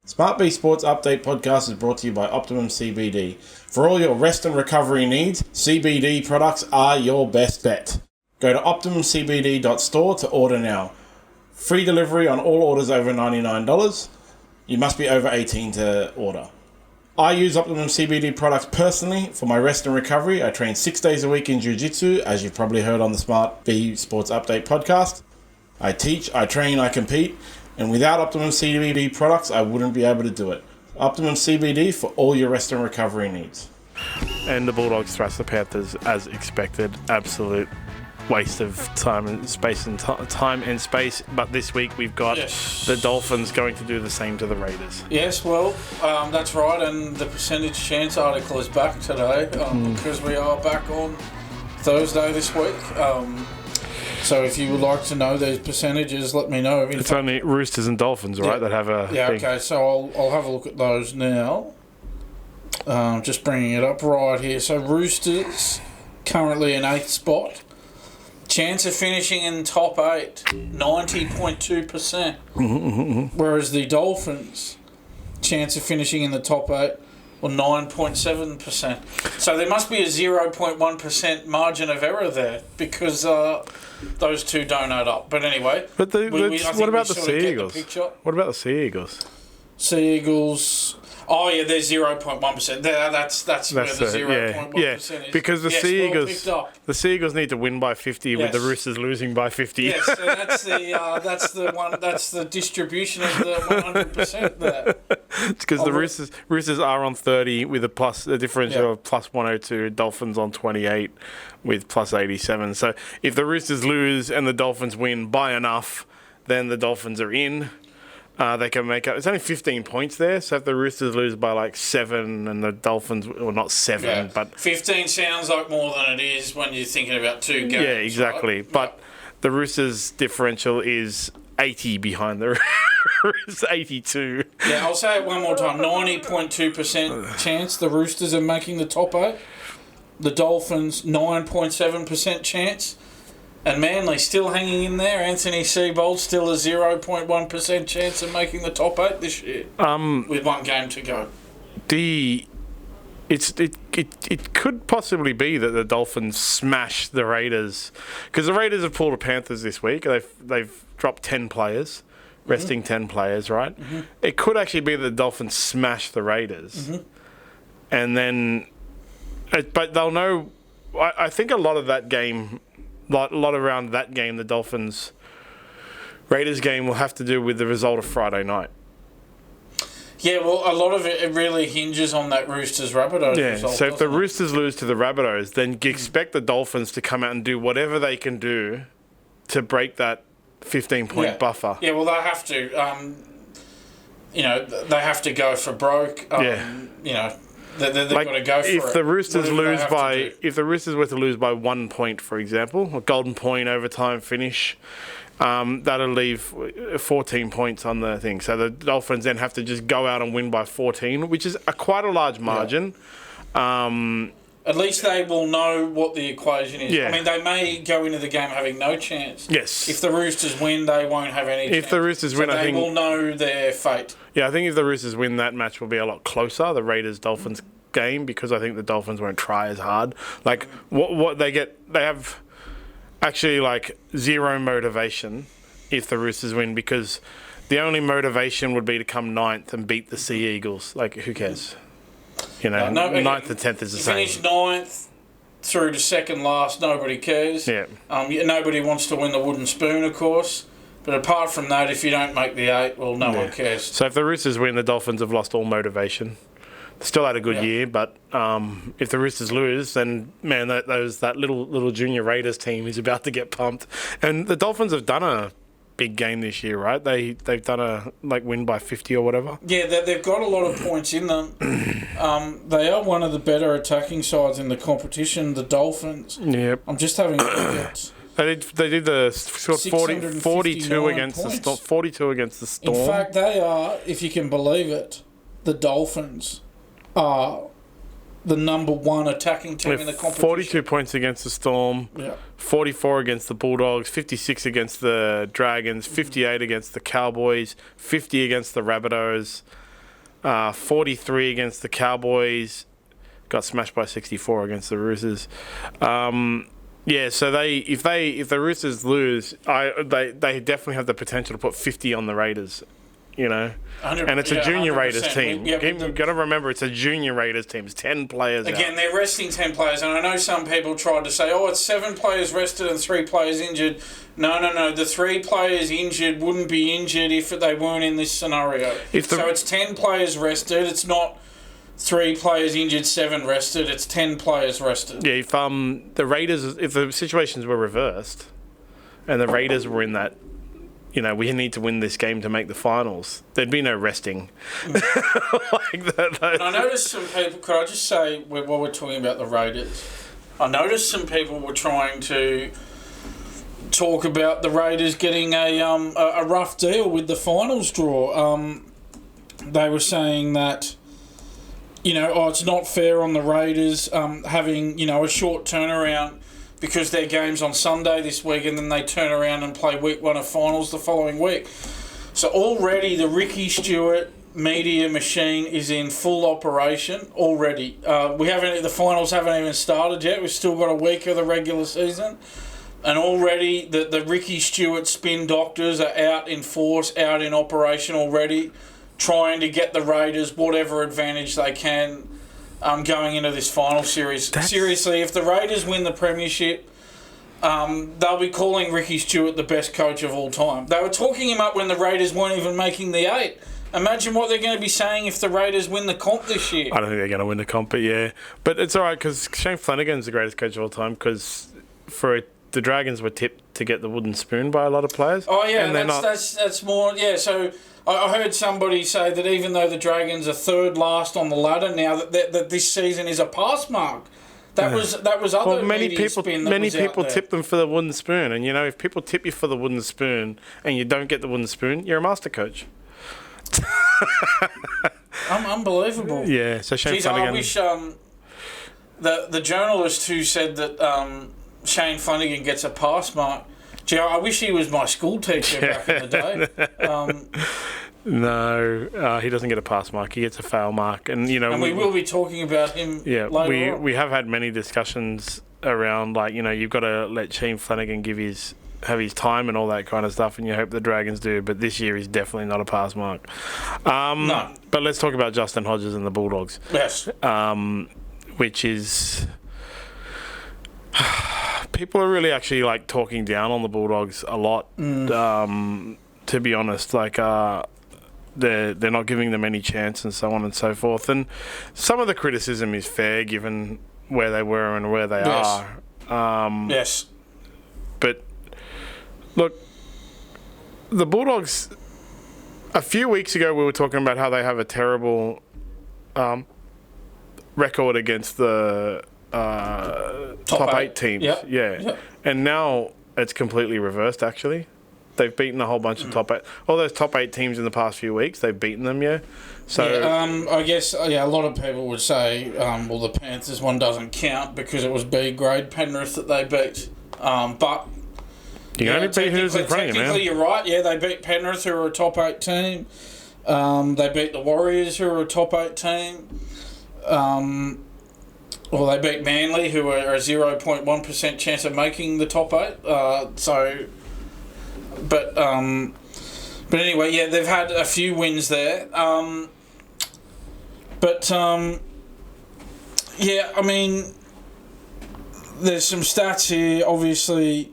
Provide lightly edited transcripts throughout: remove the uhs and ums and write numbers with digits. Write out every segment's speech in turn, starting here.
SmartB Sports Update Podcast is brought to you by OPtimum CBD. For all your rest and recovery needs, CBD products are your best bet. Go to OptimumCBD.store to order now. Free delivery on all orders over $99. You must be over 18 to order. I use Optimum CBD products personally for my rest and recovery. I train 6 days a week in Jiu-Jitsu, as you've probably heard on the SmartB Sports Update Podcast. I teach, I train, I compete. And without Optimum CBD products, I wouldn't be able to do it. Optimum CBD for all your rest and recovery needs. And the Bulldogs thrashed the Panthers as expected. Absolute waste of time and space But this week we've got the Dolphins going to do the same to the Raiders. Yes, well, that's right. And the percentage chance article is back today because we are back on Thursday this week. So if you would like to know those percentages, let me know. It's only Roosters and Dolphins, right, that have a thing. Okay, so I'll have a look at those now. Just bringing it up right here. So Roosters, currently in 8th spot. Chance of finishing in top 8, 90.2%. Whereas the Dolphins, chance of finishing in the top 8, or 9.7%. So there must be a 0.1% margin of error there because those two don't add up. But anyway, what about the Sea Eagles? What about the Sea Eagles? Sea Eagles. Oh yeah, they're 0.1%. That's where the 0.1% is. Because the Sea Eagles need to win by 50 with the Roosters losing by 50. Yes, so that's the distribution of the 100% there. It's because the Roosters are on 30 with a differential of plus 102. Dolphins on 28 with plus 87. So if the Roosters lose and the Dolphins win by enough, then the Dolphins are in. They can make up. It's only 15 points there, so if the Roosters lose by like 7 and the Dolphins, or not 7, but 15 sounds like more than it is when you're thinking about 2 games. Yeah, exactly. Right? But the Roosters' differential is 80 behind the Roosters, 82. Yeah, I'll say it one more time. 90.2% chance the Roosters are making the top 8. The Dolphins, 9.7% chance. And Manly still hanging in there. Anthony Seibold still a 0.1% chance of making the top 8 this year. With 1 game to go. It could possibly be that the Dolphins smash the Raiders, because the Raiders have pulled the Panthers this week. They've dropped 10 players, resting 10 players, right? Mm-hmm. It could actually be that the Dolphins smash the Raiders, and then, but they'll know. I think a lot of that game. A lot around that game, the Dolphins-Raiders game will have to do with the result of Friday night. Yeah, well, a lot of it really hinges on that Roosters-Rabbitohs result. So if the Roosters lose to the Rabbitohs, then you expect the Dolphins to come out and do whatever they can do to break that 15-point buffer. Yeah, well, they have to. They have to go for broke. They've got to go for it. If the Roosters were to lose by 1 point, for example, a golden point overtime finish, that'll leave 14 points on the thing. So the Dolphins then have to just go out and win by 14, which is quite a large margin. At least they will know what the equation is. Yeah. I mean, they may go into the game having no chance. Yes. If the Roosters win, they won't have any chance. If the Roosters win, they will know their fate. Yeah, I think if the Roosters win, that match will be a lot closer, the Raiders-Dolphins game, because I think the Dolphins won't try as hard. Like, what they have actually, like, zero motivation if the Roosters win, because the only motivation would be to come 9th and beat the Sea Eagles. Like, who cares? 9th and 10th is the same. Finish 9th through to second last, nobody cares. Yeah. Nobody wants to win the wooden spoon, of course. But apart from that, if you don't make the 8, well, no one cares. So if the Roosters win, the Dolphins have lost all motivation. They still had a good year, but if the Roosters lose, then, man, that little junior Raiders team is about to get pumped. And the Dolphins have done a big game this year, right? They've done a win by 50 or whatever. Yeah, they've got a lot of points in them. They are one of the better attacking sides in the competition, the Dolphins. Yep. I'm just having a look at. They did the 42 against the Storm. 42 against the Storm. In fact, they are, if you can believe it, the Dolphins are the number 1 attacking team in the competition. 42 points against the Storm, 44 against the Bulldogs, 56 against the Dragons, 58 against the Cowboys, 50 against the Rabbitohs. 43 against the Cowboys. Got smashed by 64 against the Roosters. Yeah, so if the Roosters lose, they definitely have the potential to put 50 on the Raiders. You know, and it's a junior 100%. Raiders team. You've got to remember, it's a junior Raiders team. It's 10 players. Again, out. They're resting 10 players, and I know some people tried to say, "Oh, it's 7 players rested and 3 players injured." No. The 3 players injured wouldn't be injured if they weren't in this scenario. So it's 10 players rested. It's not 3 players injured, 7 rested. It's 10 players rested. Yeah, if the situations were reversed, and the Raiders were in that. You know, we need to win this game to make the finals. There'd be no resting. Like that. And I noticed some people, could I just say, while we're talking about the Raiders, I noticed some people were trying to talk about the Raiders getting a rough deal with the finals draw. They were saying that, it's not fair on the Raiders having, a short turnaround because their game's on Sunday this week and then they turn around and play week 1 of finals the following week. So already the Ricky Stewart media machine is in full operation already. The finals haven't even started yet. We've still got a week of the regular season. And already the Ricky Stewart spin doctors are out in force, out in operation already, trying to get the Raiders whatever advantage they can going into this final series. Seriously, if the Raiders win the premiership, they'll be calling Ricky Stewart the best coach of all time. They were talking him up when the Raiders weren't even making the 8. Imagine what they're going to be saying if the Raiders win the comp this year. I don't think they're going to win the comp, but yeah. But it's all right because Shane Flanagan's the greatest coach of all time because the Dragons were tipped to get the wooden spoon by a lot of players. Oh, yeah, and that's more... Yeah, so... I heard somebody say that even though the Dragons are third last on the ladder now, that this season is a pass mark. That was other many media people spin that many was people out there. tip them for the wooden spoon, and if people tip you for the wooden spoon and you don't get the wooden spoon, you're a master coach. Unbelievable. Yeah, so Shane Flanagan. I wish the journalist who said that Shane Flanagan gets a pass mark. Gee, I wish he was my school teacher back in the day. No, he doesn't get a pass mark. He gets a fail mark, and and we will be talking about him. Yeah, later on. we have had many discussions around you've got to let Shane Flanagan have his time and all that kind of stuff, and you hope the Dragons do. But this year he's definitely not a pass mark. No. But let's talk about Justin Hodges and the Bulldogs. Yes. Which is. People are really actually talking down on the Bulldogs a lot. To be honest, they're not giving them any chance and so on and so forth. And some of the criticism is fair given where they were and where they are. Yes. But look, the Bulldogs. A few weeks ago, we were talking about how they have a terrible record against the. Top 8 teams. Yep. Yeah. Yep. And now it's completely reversed, actually. They've beaten a whole bunch of top 8. All those top 8 teams in the past few weeks, they've beaten them, yeah? So I guess, a lot of people would say, the Panthers one doesn't count because it was B-grade Penrith that they beat. But... You can only beat who's in front of you, man. Technically, you're right. Yeah, they beat Penrith, who are a top 8 team. They beat the Warriors, who are a top 8 team. Well, they beat Manly, who are a 0.1% chance of making the top 8. But anyway, yeah, they've had a few wins there. Yeah, I mean, there's some stats here. Obviously,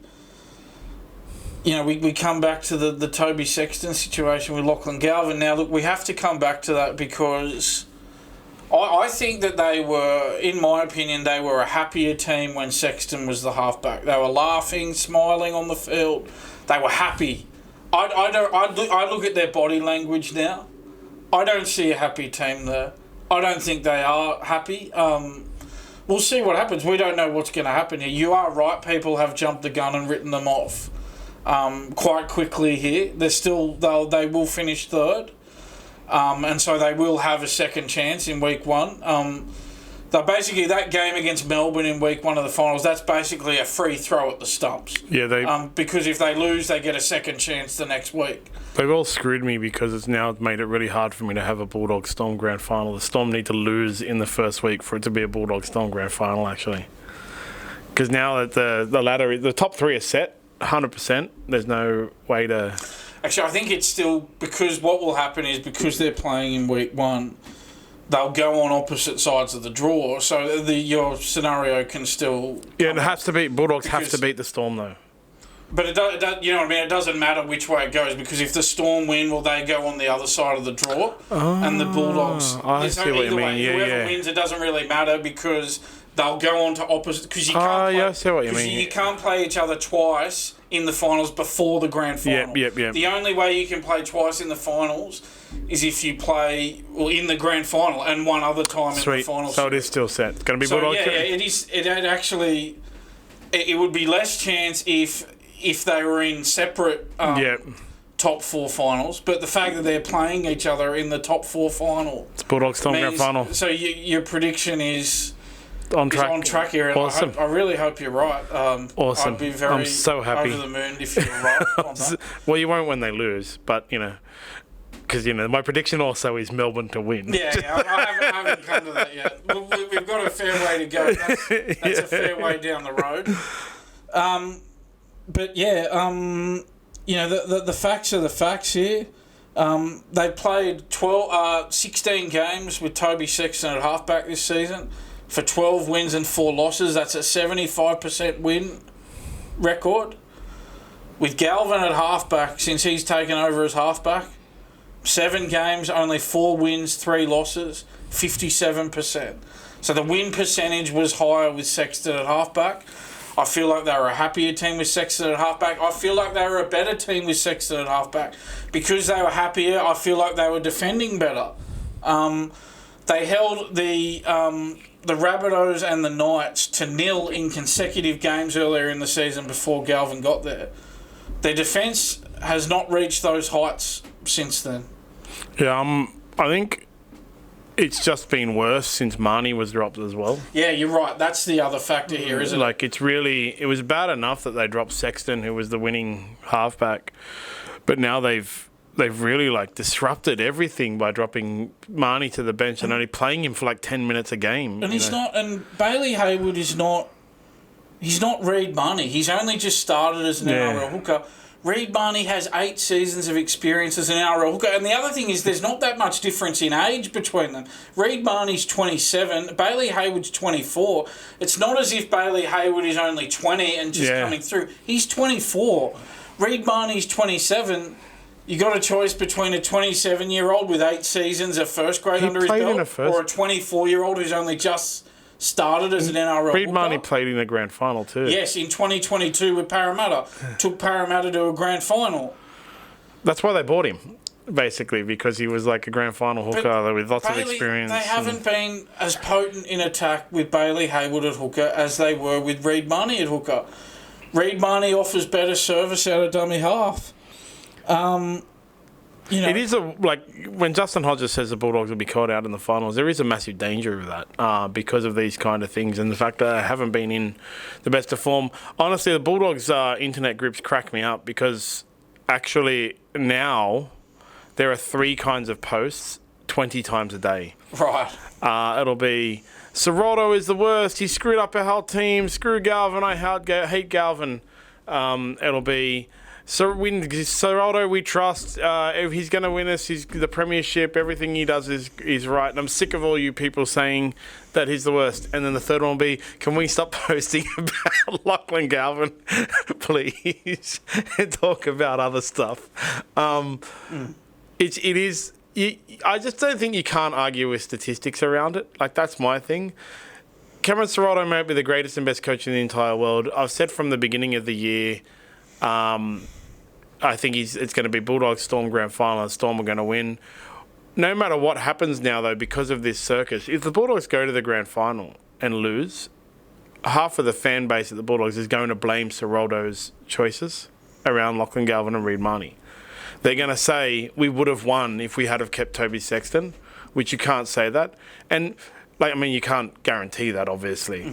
we come back to the Toby Sexton situation with Lachlan Galvin. Now, look, we have to come back to that because... I think that they were, in my opinion, they were a happier team when Sexton was the halfback. They were laughing, smiling on the field. They were happy. I look at their body language now. I don't see a happy team there. I don't think they are happy. We'll see what happens. We don't know what's going to happen here. You are right. People have jumped the gun and written them off quite quickly here. They will finish third. And so they will have a second chance in week 1. basically, that game against Melbourne in week 1 of the finals, that's basically a free throw at the stumps. Yeah, because if they lose, they get a second chance the next week. They've all screwed me because it's now made it really hard for me to have a Bulldogs Storm grand final. The Storm need to lose in the first week for it to be a Bulldogs Storm grand final, actually. Because now that the ladder, the top 3 are set, 100%. There's no way to... Actually, I think it's still... Because what will happen is because they're playing in week 1, they'll go on opposite sides of the draw. So your scenario can still... Yeah, it has to beat... Bulldogs have to beat the Storm, though. But it you know what I mean? It doesn't matter which way it goes because if the Storm win, well, they go on the other side of the draw. And the Bulldogs... I see what you mean. Whoever wins, it doesn't really matter because... They'll go on to opposite... Because you can't I see what you mean. You can't play each other twice in the finals before the grand final. Yep. The only way you can play twice in the finals is if you play in the grand final and one other time in the finals. So it is still set. It's going to be Bulldogs. Yeah, it is. It actually... It would be less chance if they were in separate... top 4 finals, but the fact that they're playing each other in the top 4 final... It's Bulldogs Storm grand final. So your prediction is... On track here. Awesome. I really hope you're right. Awesome. I'd be very I'm so happy. over the moon if you're right on that. Well, you won't when they lose, but, because, my prediction also is Melbourne to win. Yeah, I haven't come to that yet. We've got a fair way to go. That's a fair way down the road. But, yeah, the facts are the facts here. They played 16 games with Toby Sexton at halfback this season. For 12 wins and 4 losses, that's a 75% win record. With Galvin at halfback, since he's taken over as halfback, 7 games, only 4 wins, 3 losses, 57%. So the win percentage was higher with Sexton at halfback. I feel like they were a happier team with Sexton at halfback. I feel like they were a better team with Sexton at halfback. Because they were happier, I feel like they were defending better. They held the Rabbitohs and the Knights to 0 in consecutive games earlier in the season before Galvin got there. Their defence has not reached those heights since then. Yeah, I think it's just been worse since Marnie was dropped as well. Yeah, you're right. That's the other factor here, isn't it? It was bad enough that they dropped Sexton, who was the winning halfback, but now they've really disrupted everything by dropping Marnie to the bench and only playing him for 10 minutes a game. And and Bailey Hayward is not, he's not Reed Marnie. He's only just started as an NRL hooker. Reed Marnie has 8 seasons of experience as an NRL hooker. And the other thing is there's not that much difference in age between them. Reed Marnie's 27, Bailey Hayward's 24. It's not as if Bailey Hayward is only 20 and just coming through. He's 24. Reed Marnie's 27. You got a choice between a 27-year-old with 8 seasons of first grade under his belt or a 24-year-old who's only just started as an NRL Reed Marnie played in the grand final too. Yes, in 2022 with Parramatta. Took Parramatta to a grand final. That's why they bought him, basically, because he was a grand final hooker with lots of experience. They haven't been as potent in attack with Bailey Hayward at hooker as they were with Reed Marnie at hooker. Reed Marnie offers better service out of dummy half. It is when Justin Hodges says the Bulldogs will be caught out in the finals, there is a massive danger of that because of these kind of things and the fact that they haven't been in the best of form. Honestly, the Bulldogs internet groups crack me up because actually now there are 3 kinds of posts 20 times a day. Right. It'll be Serrato is the worst. He screwed up our whole team. Screw Galvin. I hate Galvin. It'll be Serrato we trust. If he's going to win us, he's the premiership. Everything he does is right. And I'm sick of all you people saying that he's the worst. And then the third one will be, can we stop posting about Lachlan Galvin, please, and talk about other stuff? It is. I just don't think you can't argue with statistics around it. That's my thing. Cameron Serrato might be the greatest and best coach in the entire world. I've said from the beginning of the year, I think it's going to be Bulldogs Storm grand final and Storm are going to win. No matter what happens now, though, because of this circus, if the Bulldogs go to the grand final and lose, half of the fan base at the Bulldogs is going to blame Serrato's choices around Lachlan Galvin and Reed Marnie. They're going to say, we would have won if we had have kept Toby Sexton, which you can't say that. And Like, I mean, you can't guarantee that, obviously.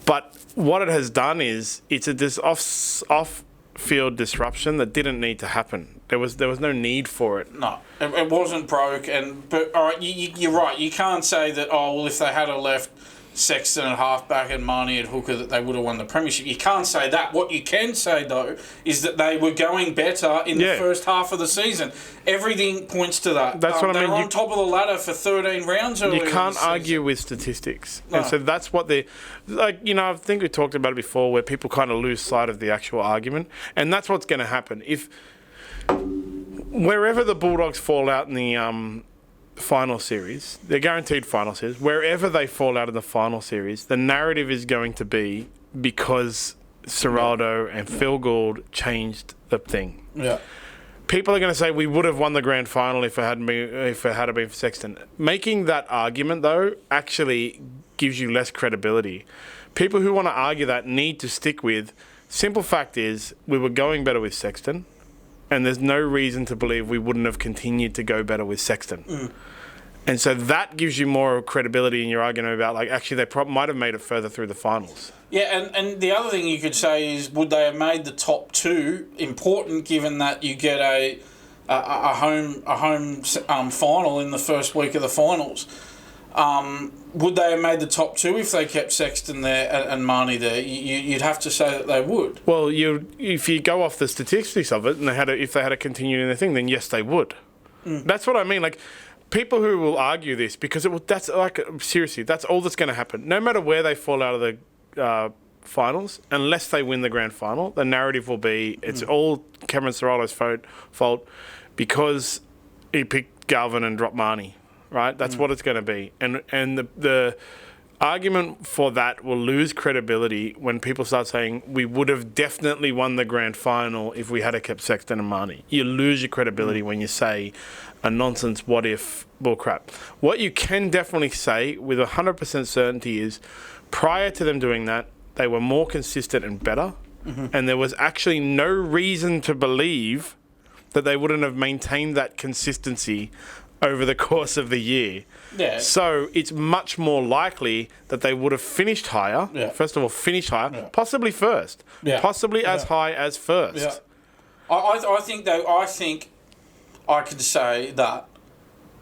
But what it has done is it's this off-field disruption that didn't need to happen. There was no need for it. No, it wasn't broke. But all right, you're right. You can't say that, oh, well, if they had left Sexton at halfback and Marnie at hooker, that they would have won the premiership. You can't say that. What you can say, though, is that they were going better in the first half of the season. Everything points to that. That's what I mean. They were on top of the ladder for 13 rounds earlier. You can't argue with statistics. No. And so that's what they... Like, you know, I think we talked about it before where people kind of lose sight of the actual argument. And that's what's going to happen. If... Wherever the Bulldogs fall out in the... final series, they're guaranteed final series. Wherever they fall out in the final series, the narrative is going to be because Ciraldo and Phil Gould changed the thing. Yeah. People are going to say we would have won the grand final if it had been for Sexton. Making that argument though actually gives you less credibility. People who want to argue that need to stick with simple fact is we were going better with Sexton. And there's no reason to believe we wouldn't have continued to go better with Sexton. And so that gives you more credibility in your argument about, like, actually they might have made it further through the finals. Yeah, and the other thing you could say is, would they have made the top two important, given that you get a home final in the first week of the finals? Would they have made the top two if they kept Sexton there and Marnie there? You'd have to say that they would. Well, if you go off the statistics of it, and if they had continued in the thing, then yes, they would. That's what I mean. Like, people who will argue this, because that's like, seriously, that's all that's going to happen. No matter where they fall out of the finals, unless they win the grand final, the narrative will be it's all Cameron Ciraldo's fault because he picked Galvin and dropped Marnie. Right, that's what it's going to be, and the argument for that will lose credibility when people start saying we would have definitely won the grand final if we had kept Sexton and Marnie. You lose your credibility when you say a nonsense what if bullcrap. What you can definitely say with 100% certainty is prior to them doing that, they were more consistent and better, and there was actually no reason to believe that they wouldn't have maintained that consistency over the course of the year. Yeah. So it's much more likely that they would have finished higher. Yeah. First of all, finished higher, possibly first. Yeah. Possibly as high as first. Yeah. I think I could say that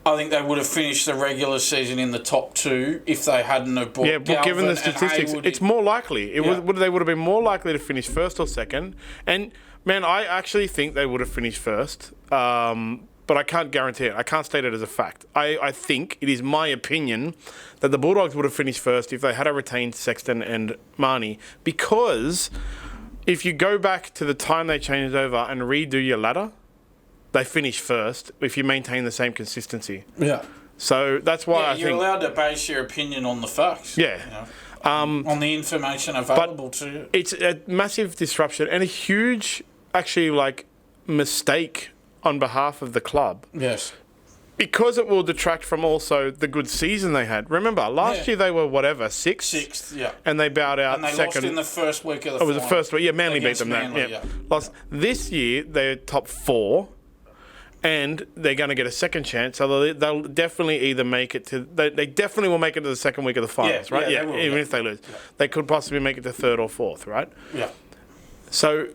I think they would have finished the regular season in the top two if they hadn't have bought but Galvin given the statistics, Hayward. it's more likely. They would have been more likely to finish first or second. And, man, I actually think they would have finished first. But I can't guarantee it. I can't state it as a fact. I think it is my opinion that the Bulldogs would have finished first if they had retained Sexton and Marnie, because if you go back to the time they changed over and redo your ladder, they finish first if you maintain the same consistency. Yeah. So that's why I think... You're allowed to base your opinion on the facts. Yeah. You know, on the information available to you. It's a massive disruption and a huge, actually, like, mistake on behalf of the club. Yes. Because it will detract from also the good season they had. Remember, last year they were, sixth? Sixth, yeah. And they bowed out and they second. lost in the first week of the final. It was the first week. Yeah, Manly beat them Manly, that. Lost. This year, they're top 4. And they're going to get a second chance. So they'll definitely either make it to... They definitely will make it to the second week of the finals, right? Yeah, even if they lose. Yeah. They could possibly make it to third or fourth, right? Yeah. So...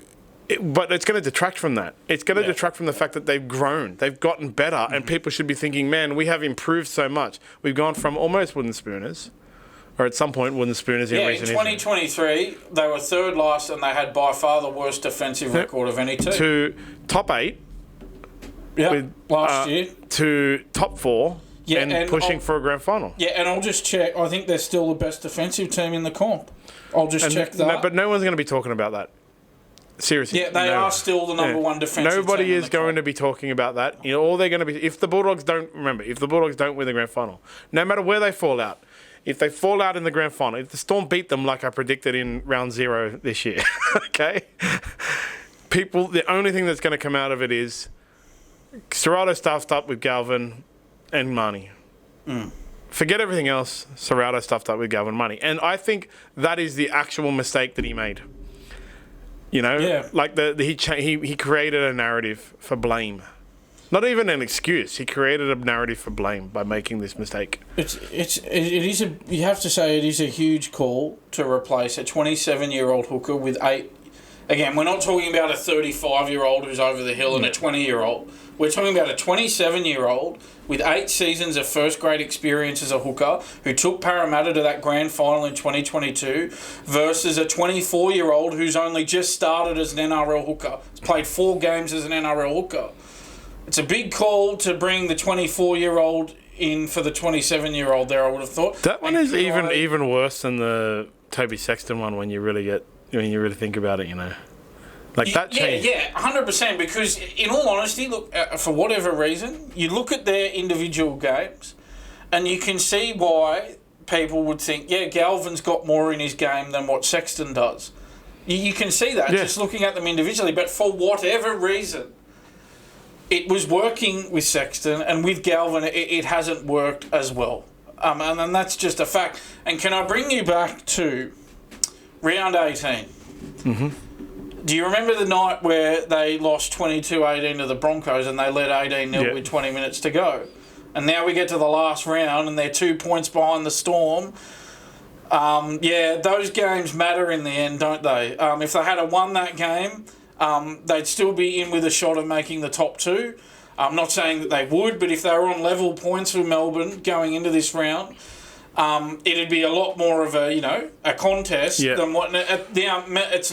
But it's going to detract from that. It's going to detract from the fact that they've grown. They've gotten better, and people should be thinking, man, we have improved so much. We've gone from almost wooden spooners, or at some point wooden spooners in recent history. In 2023, they were third last, and they had by far the worst defensive record of any team. To top 8. Yeah, last year. To top 4. Yeah, and pushing for a grand final. Yeah, and I'll just check. I think they're still the best defensive team in the comp. I'll just check that. No, but no one's going to be talking about that. Seriously. Yeah, they are still the number one defensive team. Nobody is going to be talking about that. You know, all they're going to be... If the Bulldogs don't win the grand final, no matter where they fall out, if they fall out in the grand final, if the Storm beat them like I predicted in round 0 this year, okay? The only thing that's going to come out of it is Ciraldo stuffed up with Galvin and Marnie. Forget everything else, Ciraldo stuffed up with Galvin and Marnie. And I think that is the actual mistake that he made. You know, like he created a narrative for blame. Not even an excuse. He created a narrative for blame by making this mistake. You have to say it is a huge call to replace a 27-year-old hooker with 8. Again, we're not talking about a 35-year-old who's over the hill and a 20-year-old. We're talking about a 27-year-old with 8 seasons of first-grade experience as a hooker who took Parramatta to that grand final in 2022 versus a 24-year-old who's only just started as an NRL hooker. He's played 4 games as an NRL hooker. It's a big call to bring the 24-year-old in for the 27-year-old there, I would have thought. That one is even worse than the Toby Sexton one when you really think about it, Like that change. Yeah, 100%. Because in all honesty, look, for whatever reason, you look at their individual games and you can see why people would think, Galvin's got more in his game than what Sexton does. You can see that just looking at them individually. But for whatever reason, it was working with Sexton, and with Galvin, it hasn't worked as well. And that's just a fact. And can I bring you back to round 18? Mm-hmm. Do you remember the night where they lost 22-18 to the Broncos and they led 18-0 with 20 minutes to go? And now we get to the last round and they're 2 points behind the Storm. Those games matter in the end, don't they? If they had won that game, they'd still be in with a shot of making the top 2. I'm not saying that they would, but if they were on level points with Melbourne going into this round, it'd be a lot more of a contest than what it's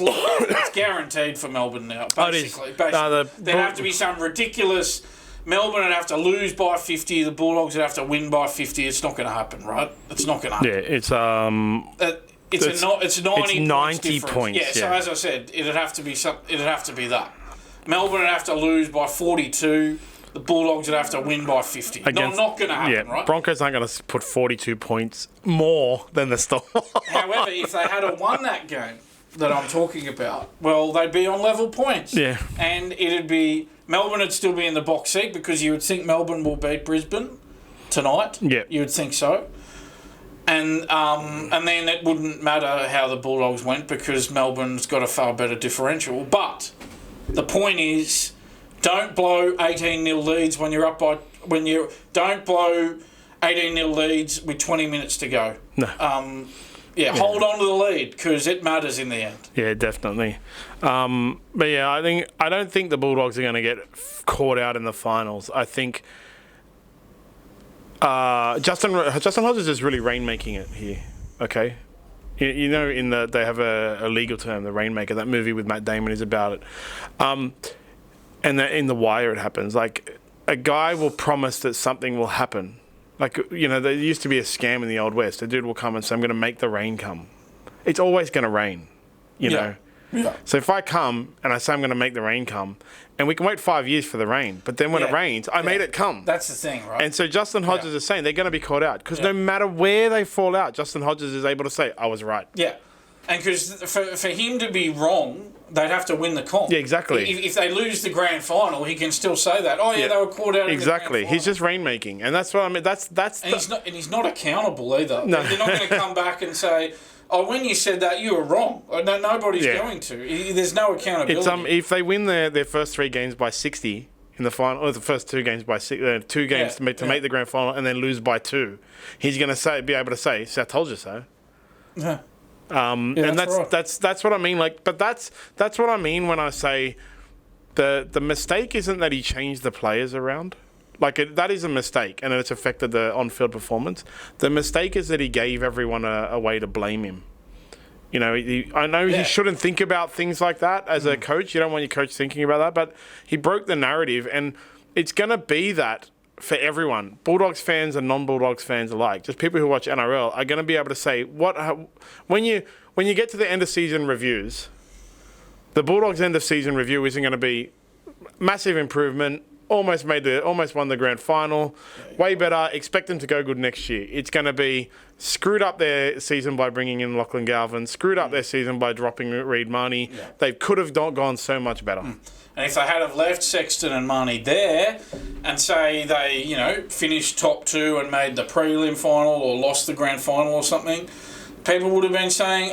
guaranteed for Melbourne now. Basically, there'd have to be some ridiculous. Melbourne would have to lose by 50. The Bulldogs would have to win by 50. It's not going to happen, right? It's not going to happen. Yeah, it's 90 points. Yeah, so as I said, it'd have to be that. Melbourne would have to lose by 42. The Bulldogs would have to win by 50. Not going to happen, right? Broncos aren't going to put 42 points more than the Storm. However, if they had won that game that I'm talking about, well, they'd be on level points. Yeah. And it'd be... Melbourne would still be in the box seat because you would think Melbourne will beat Brisbane tonight. Yeah. You would think so. And then it wouldn't matter how the Bulldogs went because Melbourne's got a far better differential. But the point is, don't blow 18-0 leads when you're up by... Don't blow 18-0 leads with 20 minutes to go. No. Hold on to the lead because it matters in the end. Yeah, definitely. But yeah, I don't think the Bulldogs are going to get caught out in the finals. I think Justin Hodges is really rainmaking it here. Okay, they have a legal term, the rainmaker. That movie with Matt Damon is about it. And in The Wire, it happens. Like a guy will promise that something will happen. Like, there used to be a scam in the Old West. A dude will come and say, I'm going to make the rain come. It's always going to rain, you know. Yeah. So if I come and I say I'm going to make the rain come, and we can wait 5 years for the rain, but then when it rains, I made it come. That's the thing, right? And so Justin Hodges is saying they're going to be caught out because no matter where they fall out, Justin Hodges is able to say, I was right. Yeah. And because for him to be wrong, they'd have to win the comp. Yeah, exactly. If they lose the grand final, he can still say that. Oh yeah, they were caught out. Exactly. In the he's just rainmaking, and that's what I mean. That's. And he's not accountable either. No. They're not going to come back and say, "Oh, when you said that, you were wrong." No, nobody's going to. There's no accountability. If they win their first 3 games by 60 in the final, or the first 2 games by 6, 2 games to make the grand final, and then lose by 2, he's going to be able to say, "See, I told you so." Yeah. And that's what I mean. Like, but that's what I mean when I say the mistake isn't that he changed the players around. Like that is a mistake, and it's affected the on-field performance. The mistake is that he gave everyone a way to blame him. I know he shouldn't think about things like that as a coach. You don't want your coach thinking about that, but he broke the narrative, and it's going to be that. For everyone, Bulldogs fans and non-Bulldogs fans alike, just people who watch NRL are going to be able to say when you get to the end of season reviews, the Bulldogs end of season review isn't going to be massive improvement, almost won the grand final, way better, expect them to go good next year. It's going to be screwed up their season by bringing in Lachlan Galvin, screwed up their season by dropping Reid Marnie. Yeah. They could have gone so much better. And if they had have left Sexton and Marnie there and say they, finished top 2 and made the prelim final or lost the grand final or something, people would have been saying,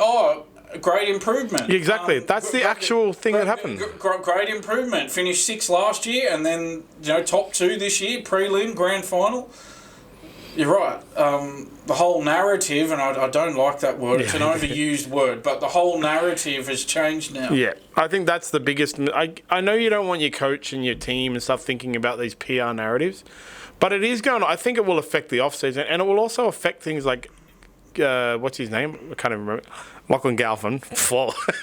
great improvement. Exactly. That's the actual thing that happened. Great improvement. Finished 6th last year, and then top 2 this year, prelim, grand final. You're right. The whole narrative, and I don't like that word. It's an overused word, but the whole narrative has changed now. Yeah, I think that's the biggest. I know you don't want your coach and your team and stuff thinking about these PR narratives, but it is going. I think it will affect the off-season, and it will also affect things like what's his name? I can't even remember. Lachlan Galvin.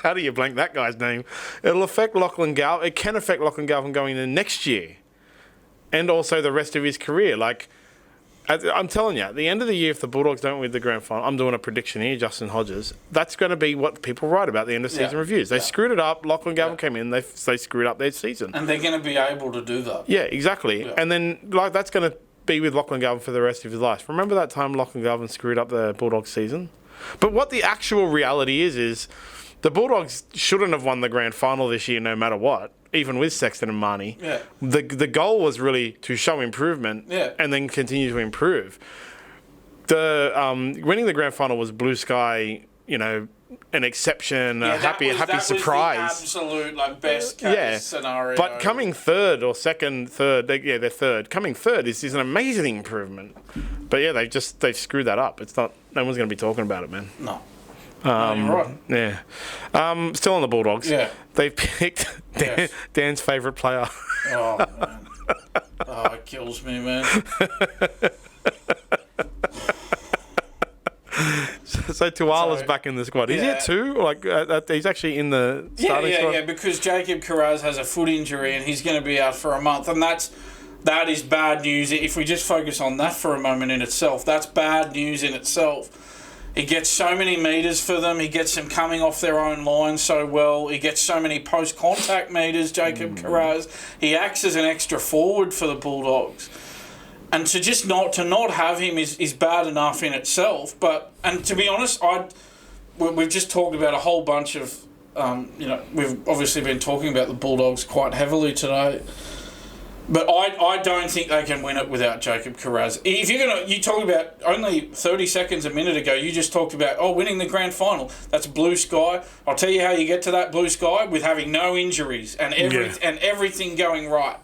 How do you blank that guy's name? It'll affect Lachlan Galvin. It can affect Lachlan Galvin going into next year, and also the rest of his career. Like, I'm telling you, at the end of the year, if the Bulldogs don't win the grand final, I'm doing a prediction here, Justin Hodges, that's going to be what people write about the end of season reviews. They screwed it up. Lachlan Galvin came in. They screwed up their season. And they're going to be able to do that. Yeah, exactly. Yeah. And then that's going to be with Lachlan Galvin for the rest of his life. Remember that time Lachlan Galvin screwed up the Bulldogs season? But what the actual reality is the Bulldogs shouldn't have won the grand final this year no matter what. Even with Sexton and Marnie, the goal was really to show improvement and then continue to improve. The winning the grand final was blue sky, an exception, a happy surprise. Was the absolute best case scenario. But coming third or third, they're third. Coming third is an amazing improvement. But yeah, they've screwed that up. It's not. No one's going to be talking about it, man. No. You're right. Yeah. Still on the Bulldogs. Yeah. They've picked Dan's favourite player. Oh, man. It kills me, man. So Tuala's back in the squad. Is he at 2? He's actually in the starting squad? Yeah, because Jacob Carraz has a foot injury and he's going to be out for a month. And that is bad news. If we just focus on that for a moment in itself, that's bad news in itself. He gets so many metres for them. He gets them coming off their own line so well. He gets so many post-contact metres, Jacob Carraz. He acts as an extra forward for the Bulldogs. And to not have him is bad enough in itself. And to be honest, we've just talked about a whole bunch of, we've obviously been talking about the Bulldogs quite heavily today. But I don't think they can win it without Jacob Carraz. If you talk about only 30 seconds a minute ago, you just talked about winning the grand final. That's blue sky. I'll tell you how you get to that blue sky with having no injuries and everything going right.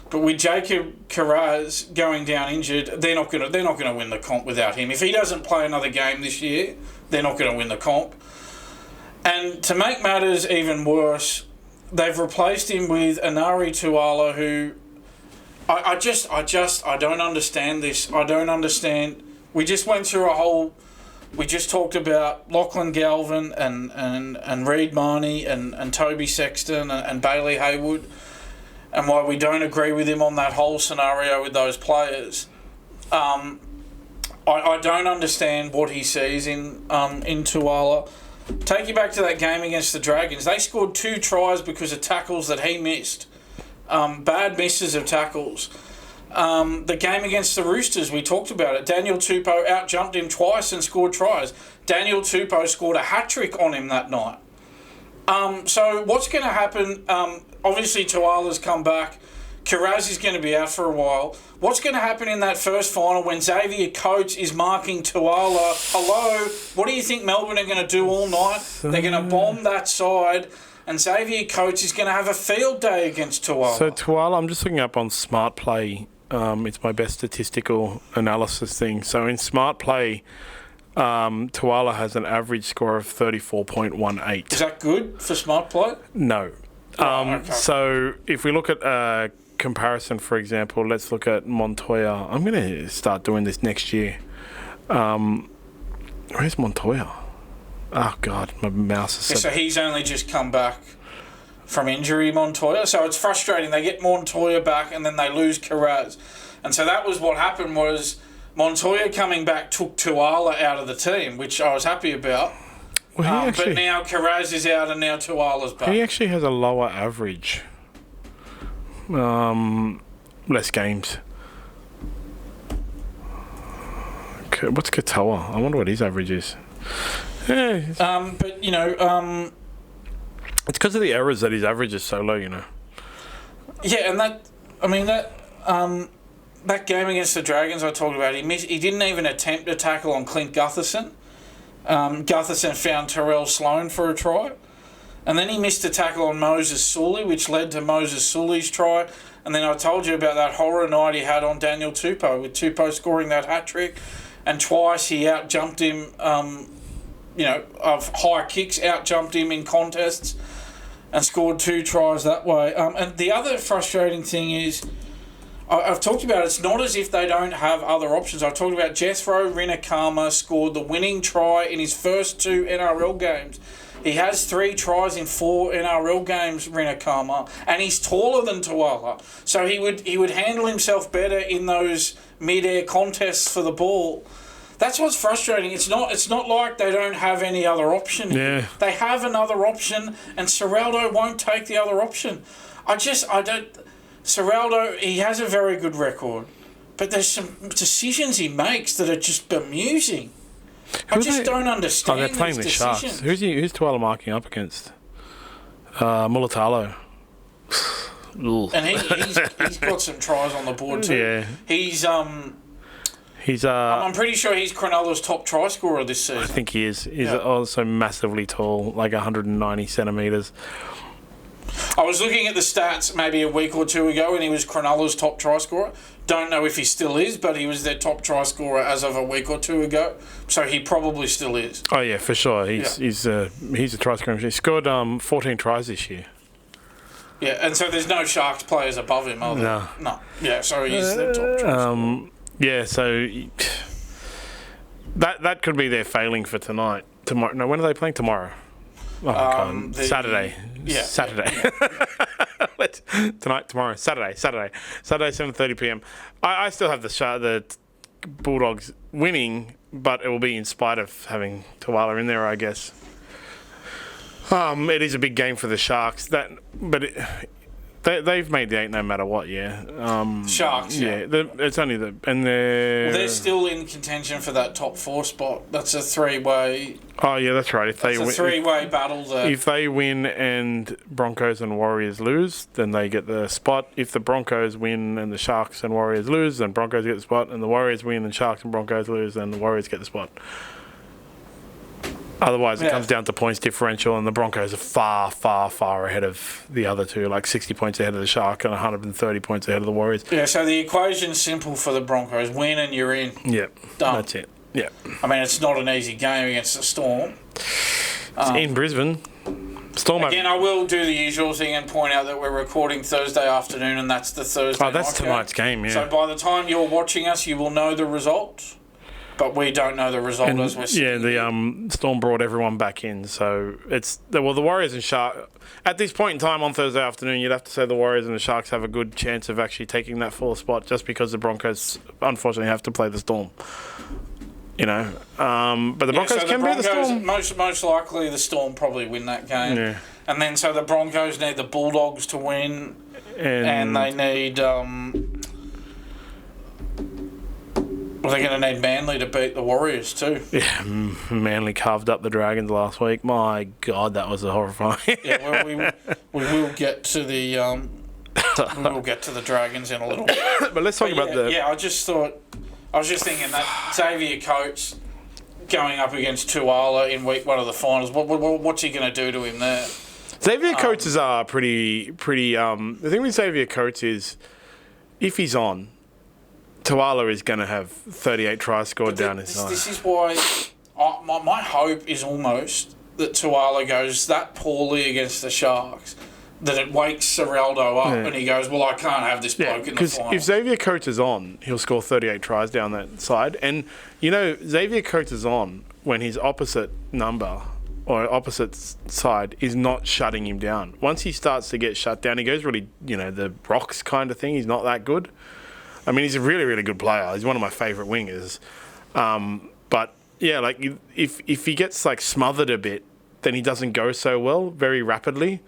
But with Jacob Carraz going down injured, they're not gonna win the comp without him. If he doesn't play another game this year, they're not gonna win the comp. And to make matters even worse, they've replaced him with Enari Tuala, who. I don't understand this. I don't understand. We just went through we just talked about Lachlan Galvin and Reed Marnie and Toby Sexton and Bailey Haywood and why we don't agree with him on that whole scenario with those players. I don't understand what he sees in Tuala. Take you back to that game against the Dragons. They scored 2 tries because of tackles that he missed. Bad misses of tackles. The game against the Roosters, we talked about it. Daniel Tupou out-jumped him twice and scored tries. Daniel Tupou scored a hat-trick on him that night. So what's going to happen? Obviously, Tuala's come back. Carraz is going to be out for a while. What's going to happen in that first final when Xavier Coates is marking Tuala? Hello? What do you think Melbourne are going to do all night? They're going to bomb that side. And Xavier Coates is going to have a field day against Tuala. So Tuala, I'm just looking up on SmartPlay. It's my best statistical analysis thing. So in SmartPlay, Tuala has an average score of 34.18. Is that good for SmartPlay? No. Okay. So if we look at comparison, for example, let's look at Montoya. I'm going to start doing this next year. Where's Montoya? Oh, God, my mouse is so he's only just come back from injury, Montoya. So it's frustrating. They get Montoya back and then they lose Carraz. And so that was what happened was Montoya coming back took Tuala out of the team, which I was happy about. Well, but now Carraz is out and now Tuala's back. He actually has a lower average. Less games. What's Katoa? I wonder what his average is. Yeah. But it's because of the errors that his average is so low, Yeah, and that game against the Dragons I talked about, he didn't even attempt a tackle on Clint Gutherson. Gutherson found Terrell Sloan for a try. And then he missed a tackle on Moses Sully, which led to Moses Sully's try. And then I told you about that horror night he had on Daniel Tupou, with Tupou scoring that hat-trick. And twice he out-jumped him, of high kicks, out-jumped him in contests and scored 2 tries that way. And the other frustrating thing is, I've talked about it's not as if they don't have other options. I've talked about Jethro Rinakama scored the winning try in his first 2 NRL games. He has 3 tries in 4 NRL games, Rinakama, and he's taller than Tuala. So he would handle himself better in those mid-air contests for the ball. That's what's frustrating. It's not like they don't have any other option. Yeah. They have another option, and Serraldo won't take the other option. Serraldo, he has a very good record, but there's some decisions he makes that are just bemusing. I just don't understand. They're playing the Sharks. Who's Tuala marking up against? Mulatalo. And he's got some tries on the board too. Yeah. I'm pretty sure he's Cronulla's top try scorer this season. I think he is. He's also massively tall, like 190 centimetres. I was looking at the stats maybe a week or 2 ago, and he was Cronulla's top try scorer. Don't know if he still is, but he was their top try scorer as of a week or 2 ago. So he probably still is. Oh yeah, for sure. He's a try scorer. He scored 14 tries this year. Yeah, and so there's no Sharks players above him, are there? No. Yeah, so he's their top try scorer. Yeah, so that could be their failing for tonight. Tomorrow? No, when are they playing? Tomorrow. Saturday. Yeah. Saturday. Tomorrow. Saturday, 7:30 p.m. I still have the Bulldogs winning, but it will be in spite of having Tuala in there, I guess. It is a big game for the Sharks. They've made the 8 no matter what, yeah. Sharks, yeah. It's only they're still in contention for that top 4 spot. That's a 3-way. Oh yeah, that's right. It's a 3-way battle there. If they win and Broncos and Warriors lose, then they get the spot. If the Broncos win and the Sharks and Warriors lose, then Broncos get the spot. And the Warriors win and Sharks and Broncos lose, then the Warriors get the spot. Otherwise, it comes down to points differential, and the Broncos are far, far, far ahead of the other two, like 60 points ahead of the Shark and 130 points ahead of the Warriors. Yeah, so the equation's simple for the Broncos. Win and you're in. Yep, done. That's it. Yeah. I mean, it's not an easy game against the Storm. It's in Brisbane. Storm. Again, I will do the usual thing and point out that we're recording Thursday afternoon, and that's the Thursday night. Oh, that's tonight's game, yeah. So by the time you're watching us, you will know the result. But we don't know the result as we're sitting. Yeah, the Storm brought everyone back in. So the Warriors and Sharks. At this point in time on Thursday afternoon, you'd have to say the Warriors and the Sharks have a good chance of actually taking that 4th spot, just because the Broncos unfortunately have to play the Storm. You know, but the Broncos can be the Storm. Most likely, the Storm probably win that game. Yeah. And then so the Broncos need the Bulldogs to win, and they need. They're going to need Manly to beat the Warriors too. Yeah, Manly carved up the Dragons last week. My God, that was horrifying. Yeah, well, we will get to the Dragons in a little bit. But let's talk about the. Yeah, I was just thinking that Xavier Coates going up against Tuala in week 1 of the finals. What's he going to do to him there? Xavier Coates is pretty. The thing with Xavier Coates is, if he's on, Tuala is going to have 38 tries scored down his side. This is why my hope is almost that Tuala goes that poorly against the Sharks that it wakes Serraldo up and he goes, well, I can't have this bloke in the final. If Xavier Coates is on, he'll score 38 tries down that side. And, you know, Xavier Coates is on when his opposite number or opposite side is not shutting him down. Once he starts to get shut down, he goes really, the rocks kind of thing. He's not that good. I mean, he's a really, really good player. He's one of my favourite wingers. But, yeah, like, if he gets, like, smothered a bit, then he doesn't go so well very rapidly.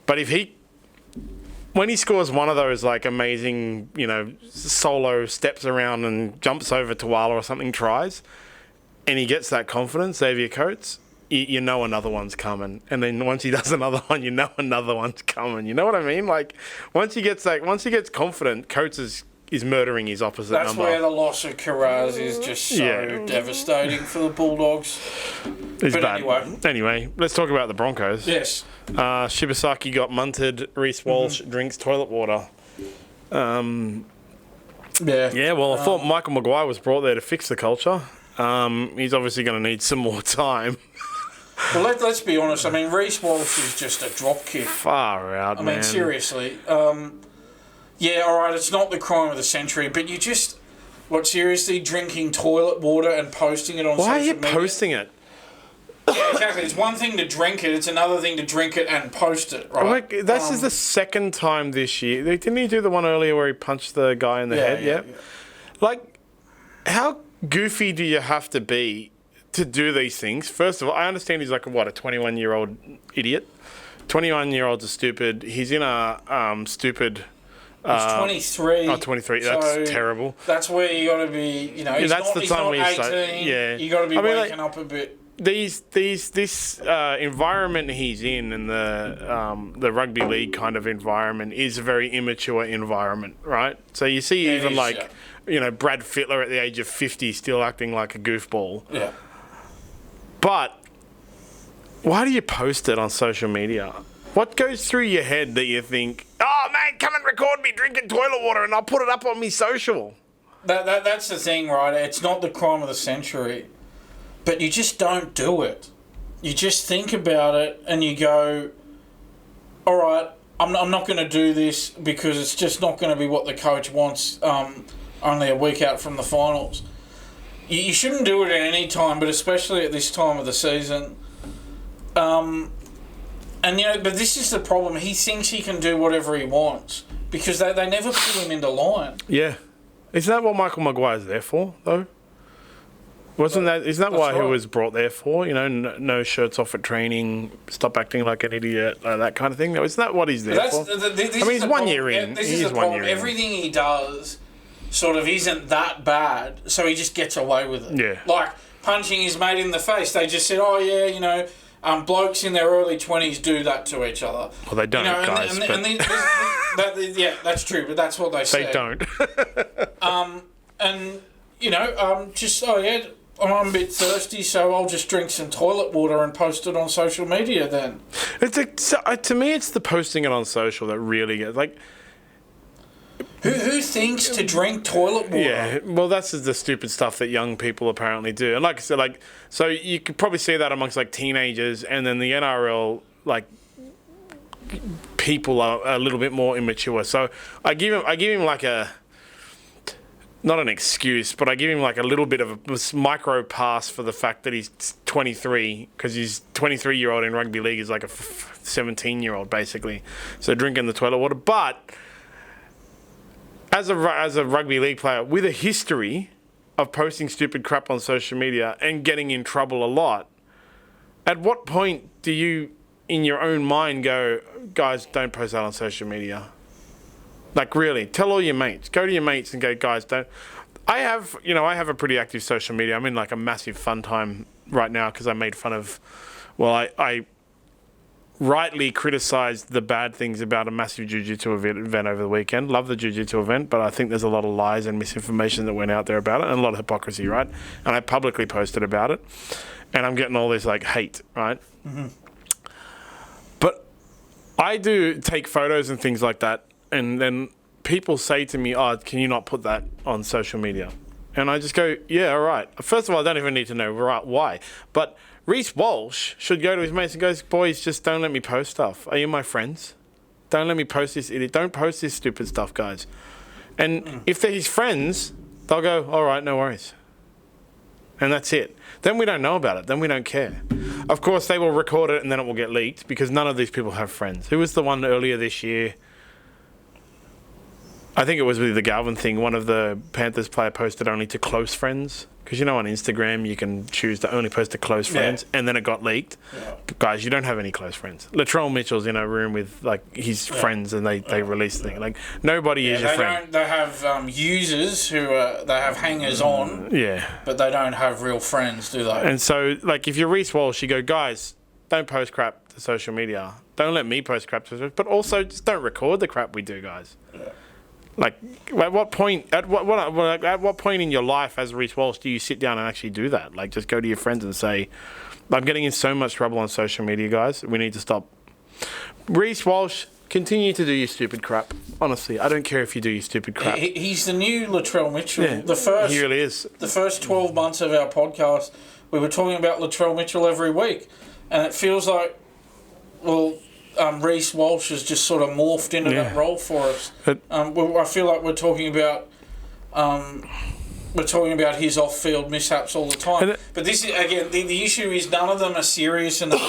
But when he scores one of those, like, amazing, solo steps around and jumps over Tuala or something, tries, and he gets that confidence, Xavier Coates, you know another one's coming. And then once he does another one, you know another one's coming. You know what I mean? Like, once he gets confident, Coates is murdering his opposite That's number. where the loss of Alcaraz is just so devastating for the Bulldogs. It's But bad. Anyway, let's talk about the Broncos. Yes. Shibasaki got munted. Reece Walsh drinks toilet water. Yeah, well, I thought Michael Maguire was brought there to fix the culture. He's obviously going to need some more time. Well, let's be honest. I mean, Reece Walsh is just a drop kick. Far out, man. I mean, seriously. Yeah, all right, it's not the crime of the century, but you just, seriously, drinking toilet water and posting it on social media? Why are you posting it? Yeah, exactly. It's one thing to drink it. It's another thing to drink it and post it, right? Like, this is the second time this year. Didn't he do the one earlier where he punched the guy in the head? Yeah. Like, how goofy do you have to be to do these things? First of all, I understand he's like, a 21-year-old idiot. 21-year-olds are stupid. He's in a stupid... He's 23. Oh, 23. That's terrible. That's where you got to be, he's that's not, the time he's not 18. You got to be waking up a bit. This environment he's in and the rugby league kind of environment is a very immature environment, right? So you see Brad Fittler at the age of 50 still acting like a goofball. Yeah. But why do you post it on social media? What goes through your head that you think, oh, man, come and record me drinking toilet water and I'll put it up on me social? That's the thing, right? It's not the crime of the century, but you just don't do it. You just think about it and you go, all right, I'm not going to do this because it's just not going to be what the coach wants only a week out from the finals. You shouldn't do it at any time, but especially at this time of the season. But this is the problem. He thinks he can do whatever he wants because they never put him into line. Yeah. Isn't that what Michael Maguire's there for, though? Isn't that why he was brought there for? No shirts off at training, stop acting like an idiot, that kind of thing. Isn't that what he's there for? He's 1 year in. This is the problem. Everything he does sort of isn't that bad, so he just gets away with it. Yeah. Like punching his mate in the face. They just said, oh, yeah, blokes in their early 20s do that to each other. Well, they don't, guys. That's true, but that's what they say. They don't. I'm a bit thirsty, so I'll just drink some toilet water and post it on social media then. To me, it's the posting it on social that really gets, like... Who thinks to drink toilet water? Yeah, well, that's the stupid stuff that young people apparently do. And like I said, so you could probably see that amongst, teenagers, and then the NRL, people are a little bit more immature. So I give him like a... Not an excuse, but I give him a little bit of a micro pass for the fact that he's 23, because he's 23-year-old in rugby league is like a 17-year-old basically. So drinking the toilet water, but as a rugby league player with a history of posting stupid crap on social media and getting in trouble a lot, at what point do you, in your own mind, go, guys, don't post that on social media? Really, tell all your mates. Go to your mates and go, guys, don't... I have a pretty active social media. I'm in a massive fun time right now because I made fun of... I rightly criticised the bad things about a massive jiu-jitsu event over the weekend. Love the jiu-jitsu event, but I think there's a lot of lies and misinformation that went out there about it and a lot of hypocrisy, right? And I publicly posted about it. And I'm getting all this, hate, right? Mm-hmm. But I do take photos and things like that. And then people say to me, oh, can you not put that on social media? And I just go, yeah, all right. First of all, I don't even need to know why. But Reece Walsh should go to his mates and goes, boys, just don't let me post stuff. Are you my friends? Don't let me post this idiot. Don't post this stupid stuff, guys. And if they're his friends, they'll go, all right, no worries. And that's it. Then we don't know about it. Then we don't care. Of course, they will record it and then it will get leaked because none of these people have friends. Who was the one earlier this year? I think it was with the Galvin thing. One of the Panthers player posted only to close friends. Because on Instagram you can choose to only post to close friends, and then it got leaked. Yeah. Guys, you don't have any close friends. Latrell Mitchell's in a room with his friends, and they release the thing. Nobody is your friend. They have users who they have hangers on. But they don't have real friends, do they? And so, if you're Reece Walsh, you go, guys, don't post crap to social media. Don't let me post crap to social media. But also, just don't record the crap we do, guys. Yeah. Like, at what point? At what point in your life as Reece Walsh do you sit down and actually do that? Like, just go to your friends and say, "I'm getting in so much trouble on social media, guys. We need to stop." Reece Walsh, continue to do your stupid crap. Honestly, I don't care if you do your stupid crap. He's the new Latrell Mitchell. Yeah, he really is. The first 12 months of our podcast, we were talking about Latrell Mitchell every week, and it feels like, Reece Walsh has just sort of morphed into that role for us. I feel like we're talking about his off-field mishaps all the time. But this is, again, the issue is none of them are serious enough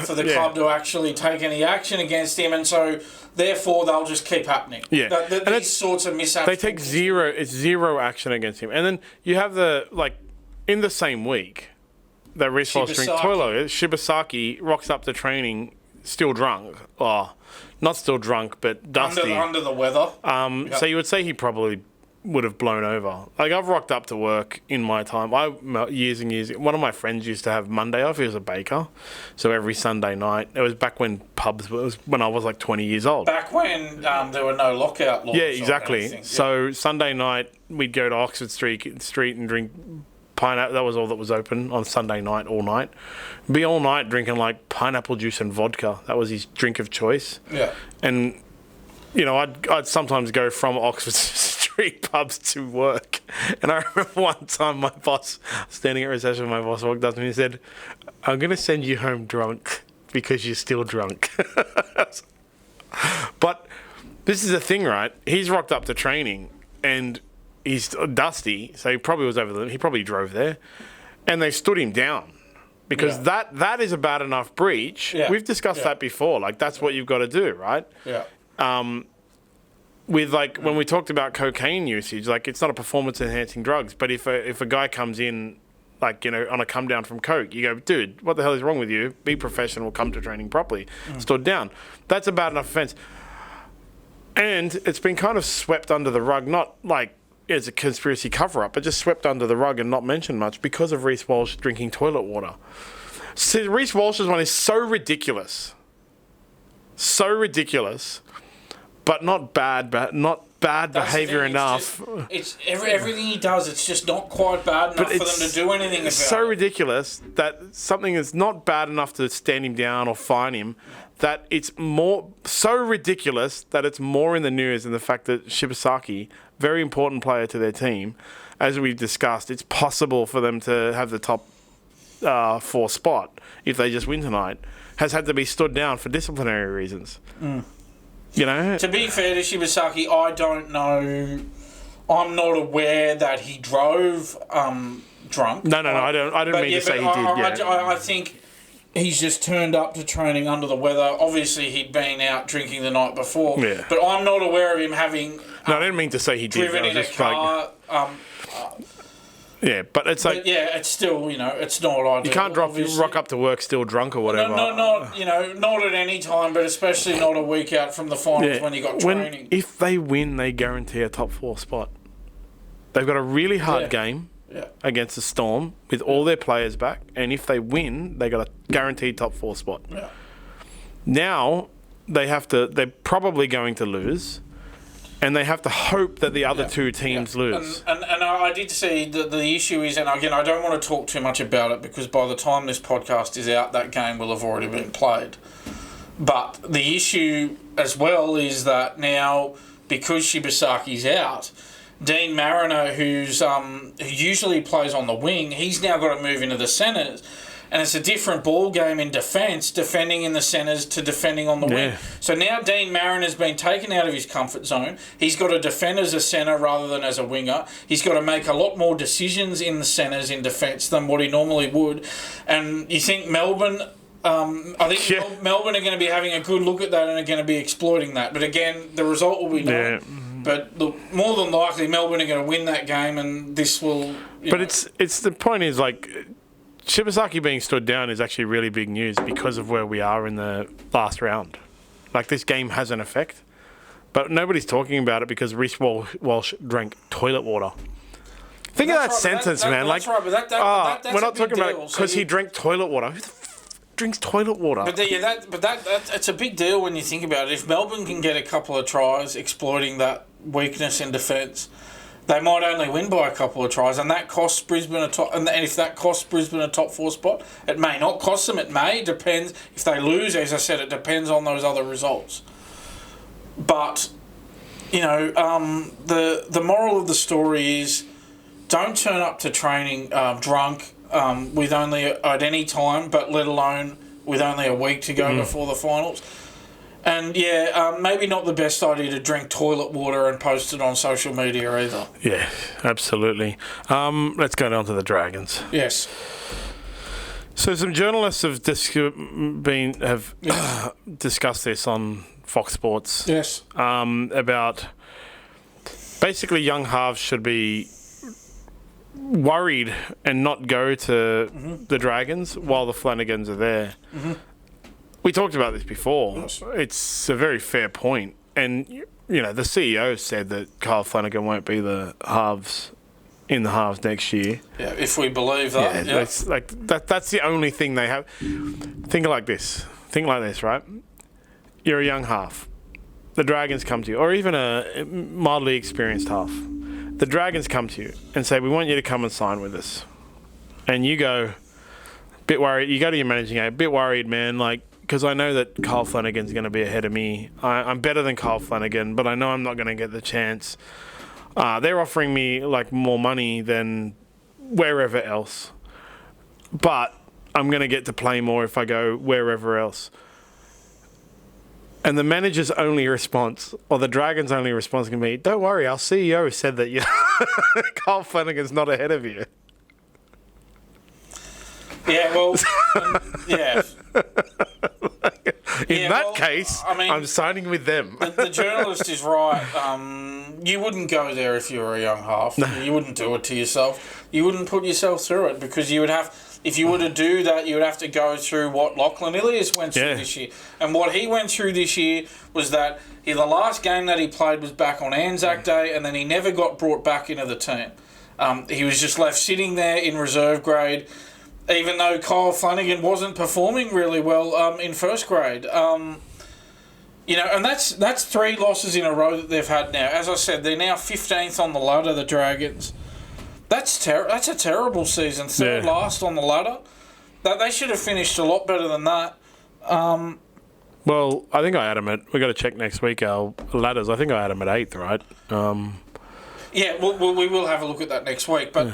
for the club to actually take any action against him, and so therefore they'll just keep happening. Yeah, these sorts of mishaps. They take zero action against him, and then you have in the same week that Reece Walsh drinks toilet. Shibasaki rocks up to training. Still drunk. Oh, not still drunk, but dusty. Under the weather. So you would say he probably would have blown over. Like, I've rocked up to work in my time. Years and years. One of my friends used to have Monday off. He was a baker. So every Sunday night. It was back when pubs, it was when I was like 20 years old. Back when there were no lockout laws. Yeah, exactly. So Sunday night, we'd go to Oxford Street and drink pineapple. That was all that was open on Sunday night, all night. Be all night drinking like pineapple juice and vodka. That was his drink of choice. Yeah. And, you know, I'd sometimes go from Oxford Street pubs to work. And I remember one time my boss, standing at reception, my boss walked up to me and said, "I'm going to send you home drunk because you're still drunk." But this is the thing, right? He's rocked up to training and he's dusty, so he probably was over there. He probably drove there, and they stood him down because that is a bad enough breach. Yeah. We've discussed that before. Like, that's what you've got to do, right? Yeah. With when we talked about cocaine usage, like, it's not a performance enhancing drugs, but if a guy comes in, like, you know, on a come down from coke, you go, "Dude, what the hell is wrong with you? Be professional. Come to training properly." Stood down. That's a bad enough offence, and it's been kind of swept under the rug. Not like it's a conspiracy cover-up, but just swept under the rug and not mentioned much because of Reece Walsh drinking toilet water. So Reece Walsh's one is so ridiculous, but not bad behaviour enough. It's everything he does. It's just not quite bad enough for them to do anything about it. It's so ridiculous that something is not bad enough to stand him down or fine him. That it's so ridiculous that it's more in the news than the fact that Shibasaki, very important player to their team, as we've discussed, it's possible for them to have the top 4 spot if they just win tonight, has had to be stood down for disciplinary reasons. You know? To be fair to Shibasaki, I don't know. I'm not aware that he drove drunk. No, I didn't mean to say he did. I think he's just turned up to training under the weather. Obviously, he'd been out drinking the night before. Yeah. But I'm not aware of him having... no, I didn't mean to say he did. Driven in a car. Yeah, but it's like... But yeah, it's still, you know, it's not ideal. You can't rock up to work still drunk or whatever. Not at any time, but especially not a week out from the finals when you got training. If they win, they guarantee a top 4 spot. They've got a really hard game against the Storm with all their players back, and if they win, they got a guaranteed top 4 spot. Yeah. Now they're probably going to lose, and they have to hope that the other two teams lose. And I did see that the issue is, and again, I don't want to talk too much about it because by the time this podcast is out, that game will have already been played. But the issue as well is that now, because Shibasaki's out, Dean Mariner, who usually plays on the wing, he's now got to move into the centres. And it's a different ball game in defence, defending in the centres to defending on the wing. So now Dean Mariner's been taken out of his comfort zone. He's got to defend as a centre rather than as a winger. He's got to make a lot more decisions in the centres in defence than what he normally would. And you think Melbourne... Melbourne are going to be having a good look at that and are going to be exploiting that. But again, the result will be known. Yeah. But more than likely, Melbourne are going to win that game, and this will... It's the point is, like, Shibasaki being stood down is actually really big news because of where we are in the last round. Like, this game has an effect, but nobody's talking about it because Reece Walsh drank toilet water. Think of that sentence, man. That's right, but that's we're not talking about it because he drank toilet water. drinks toilet water. But that's a big deal when you think about it. If Melbourne can get a couple of tries exploiting that weakness in defence, they might only win by a couple of tries, and that costs Brisbane a top. And if that costs Brisbane a top 4 spot, it may not cost them. It may depends if they lose. As I said, it depends on those other results. But the moral of the story is, don't turn up to training drunk with only at any time, but let alone with only a week to go before the finals. And maybe not the best idea to drink toilet water and post it on social media either. Yeah, absolutely. Let's go down to the Dragons. Yes. So some journalists have discussed this on Fox Sports. Yes. About basically young halves should be worried and not go to the Dragons while the Flanagans are there. Mm-hmm. We talked about this before. Yes. It's a very fair point. And, the CEO said that Kyle Flanagan won't be the halves in the halves next year. Yeah, if we believe that. Yeah. That's the only thing they have. Think like this, right? You're a young half. The Dragons come to you, or even a mildly experienced half. The Dragons come to you and say, we want you to come and sign with us. And you go, bit worried. You go to your managing agent, bit worried, man, because I know that Kyle Flanagan's going to be ahead of me. I'm better than Kyle Flanagan, but I know I'm not going to get the chance. They're offering me more money than wherever else. But I'm going to get to play more if I go wherever else. And the manager's only response, or the Dragons' only response can be, don't worry, our CEO said that Kyle Flanagan's not ahead of you. Yeah, well, yeah. In that case, I'm signing with them. The journalist is right. You wouldn't go there if you were a young half. No. You wouldn't do it to yourself. You wouldn't put yourself through it, because you would have... If you were to do that, you would have to go through what Lachlan Ilias went through this year. And what he went through this year was that the last game that he played was back on Anzac Day, and then he never got brought back into the team. He was just left sitting there in reserve grade, even though Kyle Flanagan wasn't performing really well in first grade. And that's 3 losses in a row that they've had now. As I said, they're now 15th on the ladder, the Dragons. That's a terrible season. Third last on the ladder. They should have finished a lot better than that. Well, I think I had them at... We've got to check next week, our ladders. I think I had them at 8th, right? Yeah, we will have a look at that next week. But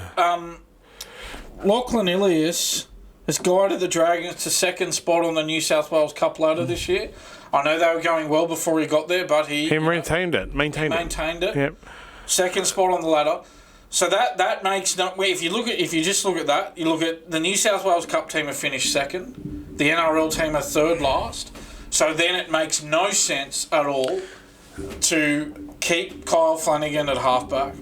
Lachlan Ilias has guided the Dragons to 2nd spot on the New South Wales Cup ladder this year. I know they were going well before he got there, but he maintained it. Maintained it. Yep. 2nd spot on the ladder. So that makes if you just look at that, you look at the New South Wales Cup team have finished 2nd, the NRL team are 3rd last. So then it makes no sense at all to keep Kyle Flanagan at halfback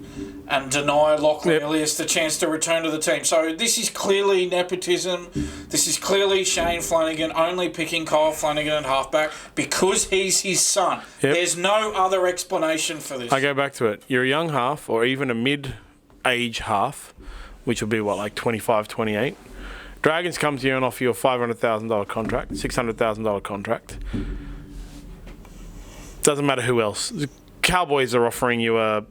and deny Lachlan Ilias the chance to return to the team. So this is clearly nepotism. This is clearly Shane Flanagan only picking Kyle Flanagan at halfback because he's his son. Yep. There's no other explanation for this. I go back to it. You're a young half or even a mid-age half, which will be 25, 28. Dragons come to you and offer you a $500,000 contract, $600,000 contract. Doesn't matter who else. The Cowboys are offering you a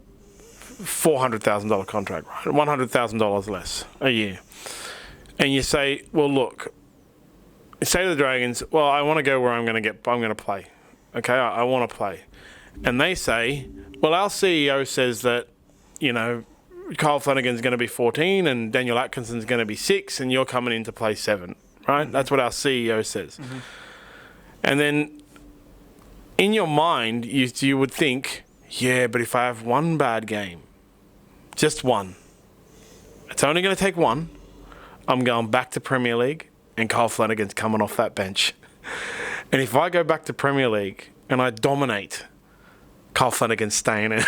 $400,000 contract, right? $100,000 less a year. And you say, well, look, say to the Dragons, well, I want to go where I'm going to play. Okay, I want to play. And they say, well, our CEO says that, Kyle Flanagan's going to be 14 and Daniel Atkinson's going to be 6 and you're coming in to play 7, right? Mm-hmm. That's what our CEO says. Mm-hmm. And then in your mind, you would think, yeah, but if I have one bad game, just one, it's only going to take one, I'm going back to Premier League and Kyle Flanagan's coming off that bench. And if I go back to Premier League and I dominate, Kyle Flanagan's staying in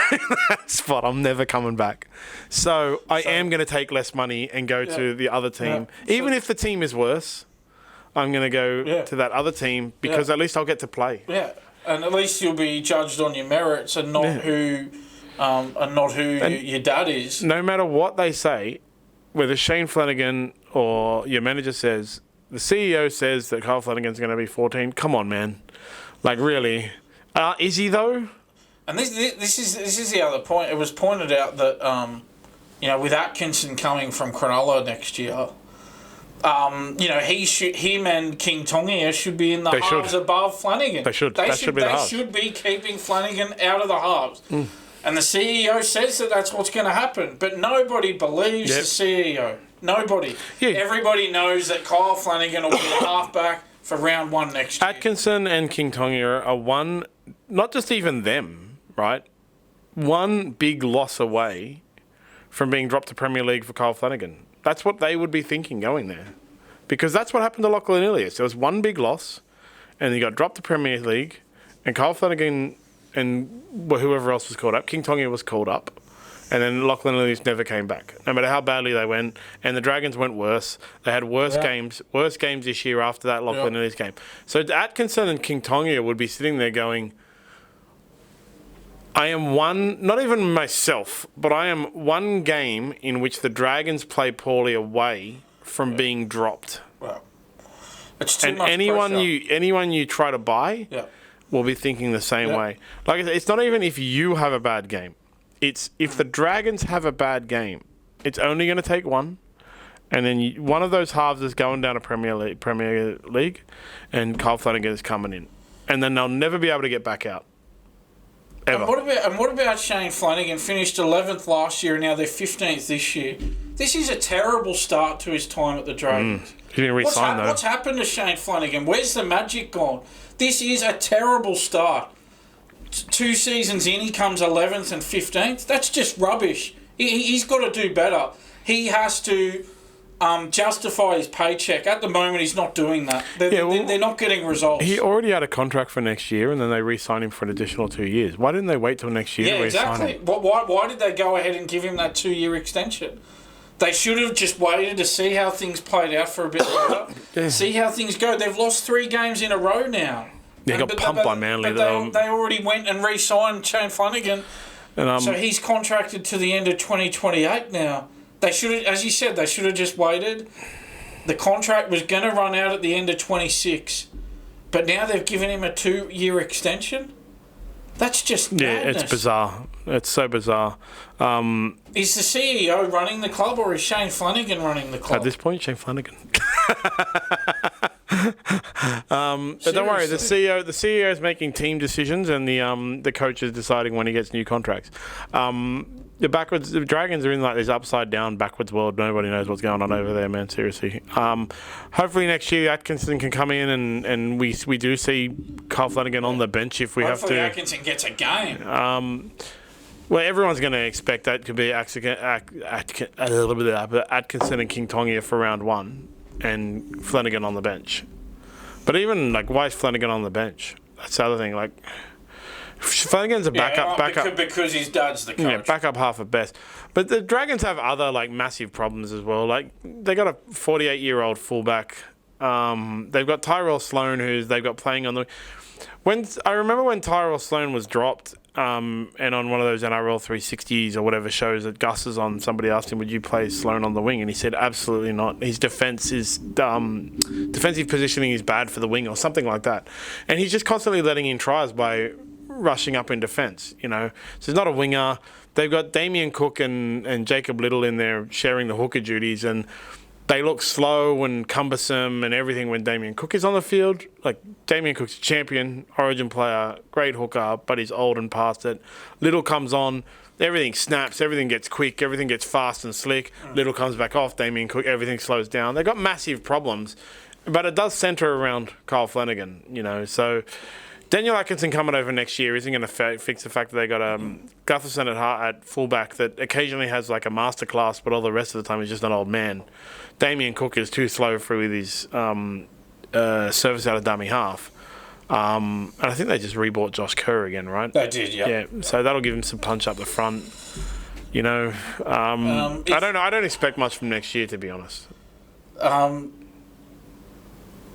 that spot. I'm never coming back. So I am going to take less money and go to the other team. Yeah. Even if the team is worse, I'm going to go to that other team because at least I'll get to play. Yeah, and at least you'll be judged on your merits and not who your dad is. No matter what they say, whether Shane Flanagan or your manager says, the CEO says that Kyle Flanagan's going to be 14. Come on, man. Like, really? Is he, though? And this is the other point. It was pointed out that, with Atkinson coming from Cronulla next year, him and King Tongia should be in the halves above Flanagan. They should. They should be keeping Flanagan out of the halves. And the CEO says that that's what's going to happen. But nobody believes the CEO. Nobody. Yeah. Everybody knows that Kyle Flanagan will be the halfback for round 1 next year. Atkinson and King Tongia are one, not just even them, right? One big loss away from being dropped to Premier League for Kyle Flanagan. That's what they would be thinking going there. Because that's what happened to Lachlan Ilias. There was one big loss, and he got dropped to Premier League, and Kyle Flanagan and whoever else was called up, King Tongia was called up, and then Lachlan Ilias never came back, no matter how badly they went. And the Dragons went worse. They had worse games this year after that Lachlan Ilias game. So Atkinson and King Tongia would be sitting there going, I am one, not even myself, but I am one game in which the Dragons play poorly away from being dropped. Well, it's too much anyone pressure. anyone you try to buy will be thinking the same way. Like, it's not even if you have a bad game. It's if the Dragons have a bad game, it's only going to take one, and then one of those halves is going down to Premier League, and Kyle Flanagan is coming in, and then they'll never be able to get back out. Ever. And what about Shane Flanagan? Finished 11th last year, and now they're 15th this year. This is a terrible start to his time at the Dragons. He didn't re-sign, though. What's happened to Shane Flanagan? Where's the magic gone? This is a terrible start. 2 seasons in, he comes 11th and 15th. That's just rubbish. He's got to do better. He has to justify his paycheck. At the moment, he's not doing that. They're not getting results. He already had a contract for next year, and then they re-signed him for an additional 2 years. Why didn't they wait till next year to re-sign him? Why did they go ahead and give him that 2-year extension? They should have just waited to see how things played out for a bit longer. See how things go. They've lost 3 games in a row now. They got pumped by Manly. But they already went and re-signed Shane Flanagan. And, so he's contracted to the end of 2028 now. They should have, as you said, they should have just waited. The contract was going to run out at the end of 26. But now they've given him a 2-year extension? That's just madness. Yeah, it's bizarre. It's so bizarre. Is the CEO running the club, or is Shane Flanagan running the club? At this point, Shane Flanagan. But don't worry, the CEO is making team decisions, and the coach is deciding when he gets new contracts. The Dragons are in like this upside down backwards world. Nobody knows what's going on over there, man. Seriously. Hopefully next year Atkinson can come in and we do see Kyle Flanagan on the bench if we have to. Hopefully Atkinson gets a game. Well, everyone's going to expect that to be Atkinson and King Tongia for round 1 and Flanagan on the bench. But even, like, why is Flanagan on the bench? That's the other thing. Like, Flanagan's a backup. Because his dad's the coach. Yeah, backup half at best. But the Dragons have other, like, massive problems as well. Like, they got a 48-year-old fullback. They've got Tyrell Sloan, who's they've got playing on the... I remember when Tyrell Sloan was dropped, and on one of those NRL 360s or whatever shows that Gus is on, somebody asked him, would you play Sloan on the wing? And he said, absolutely not. His defensive positioning is bad for the wing or something like that. And he's just constantly letting in tries by rushing up in defence, you know. So he's not a winger. They've got Damien Cook and Jacob Little in there sharing the hooker duties, and they look slow and cumbersome and everything when Damien Cook is on the field. Like, Damien Cook's a champion, origin player, great hooker, but he's old and past it. Little comes on, everything snaps, everything gets quick, everything gets fast and slick. Little comes back off, Damien Cook, everything slows down. They've got massive problems, but it does centre around Kyle Flanagan, you know. So Daniel Atkinson coming over next year isn't going to fix the fact that they got Gutherson at fullback that occasionally has like a masterclass, but all the rest of the time he's just an old man. Damien Cook is too slow through with his service out of dummy half. And I think they just rebought Josh Kerr again, right? They did, yeah. Yeah, so that'll give him some punch up the front. You know, I don't know. I don't expect much from next year, to be honest.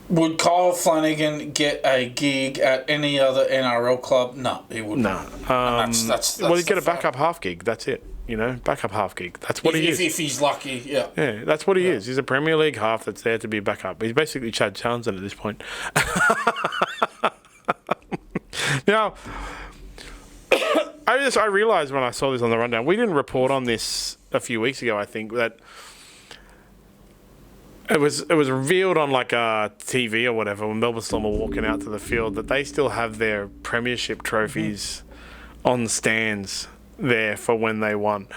Would Kyle Flanagan get a gig at any other NRL club? No, he wouldn't. No. That's well, he'd get a backup half gig. That's it. backup half gig. That's what he is. If he's lucky, yeah. Yeah, that's what he is. He's a Premier League half that's there to be backup. He's basically Chad Townsend at this point. Now, I realised when I saw this on the rundown, we didn't report on this a few weeks ago, I think, that it was revealed on like a TV or whatever when Melbourne Storm were walking out to the field that they still have their premiership trophies on the stands there for when they won.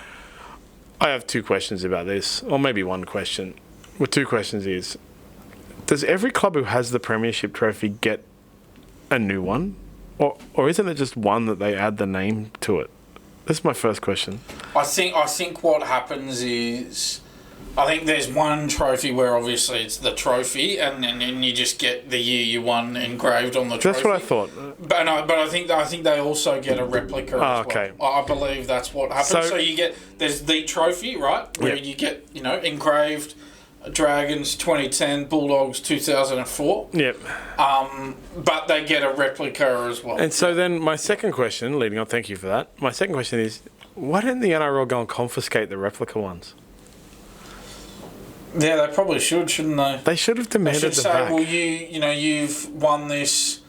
I have two questions about this, or maybe one question. Well, two questions is, does every club who has the premiership trophy get a new one? Or isn't it just one that they add the name to it? This is my first question. I think what happens is, I think there's one trophy where obviously it's the trophy, and then you just get the year you won engraved on the trophy. That's what I thought. But I think they also get a replica as well. Okay. I believe that's what happens. So you get, there's the trophy, right, where you get engraved Dragons 2010, Bulldogs 2004. Yep. But they get a replica as well. And so then my second question, leading on, thank you for that. My second question is, why didn't the NRL go and confiscate the replica ones? Yeah, they probably shouldn't they? They should have demanded them back. Well, you've won this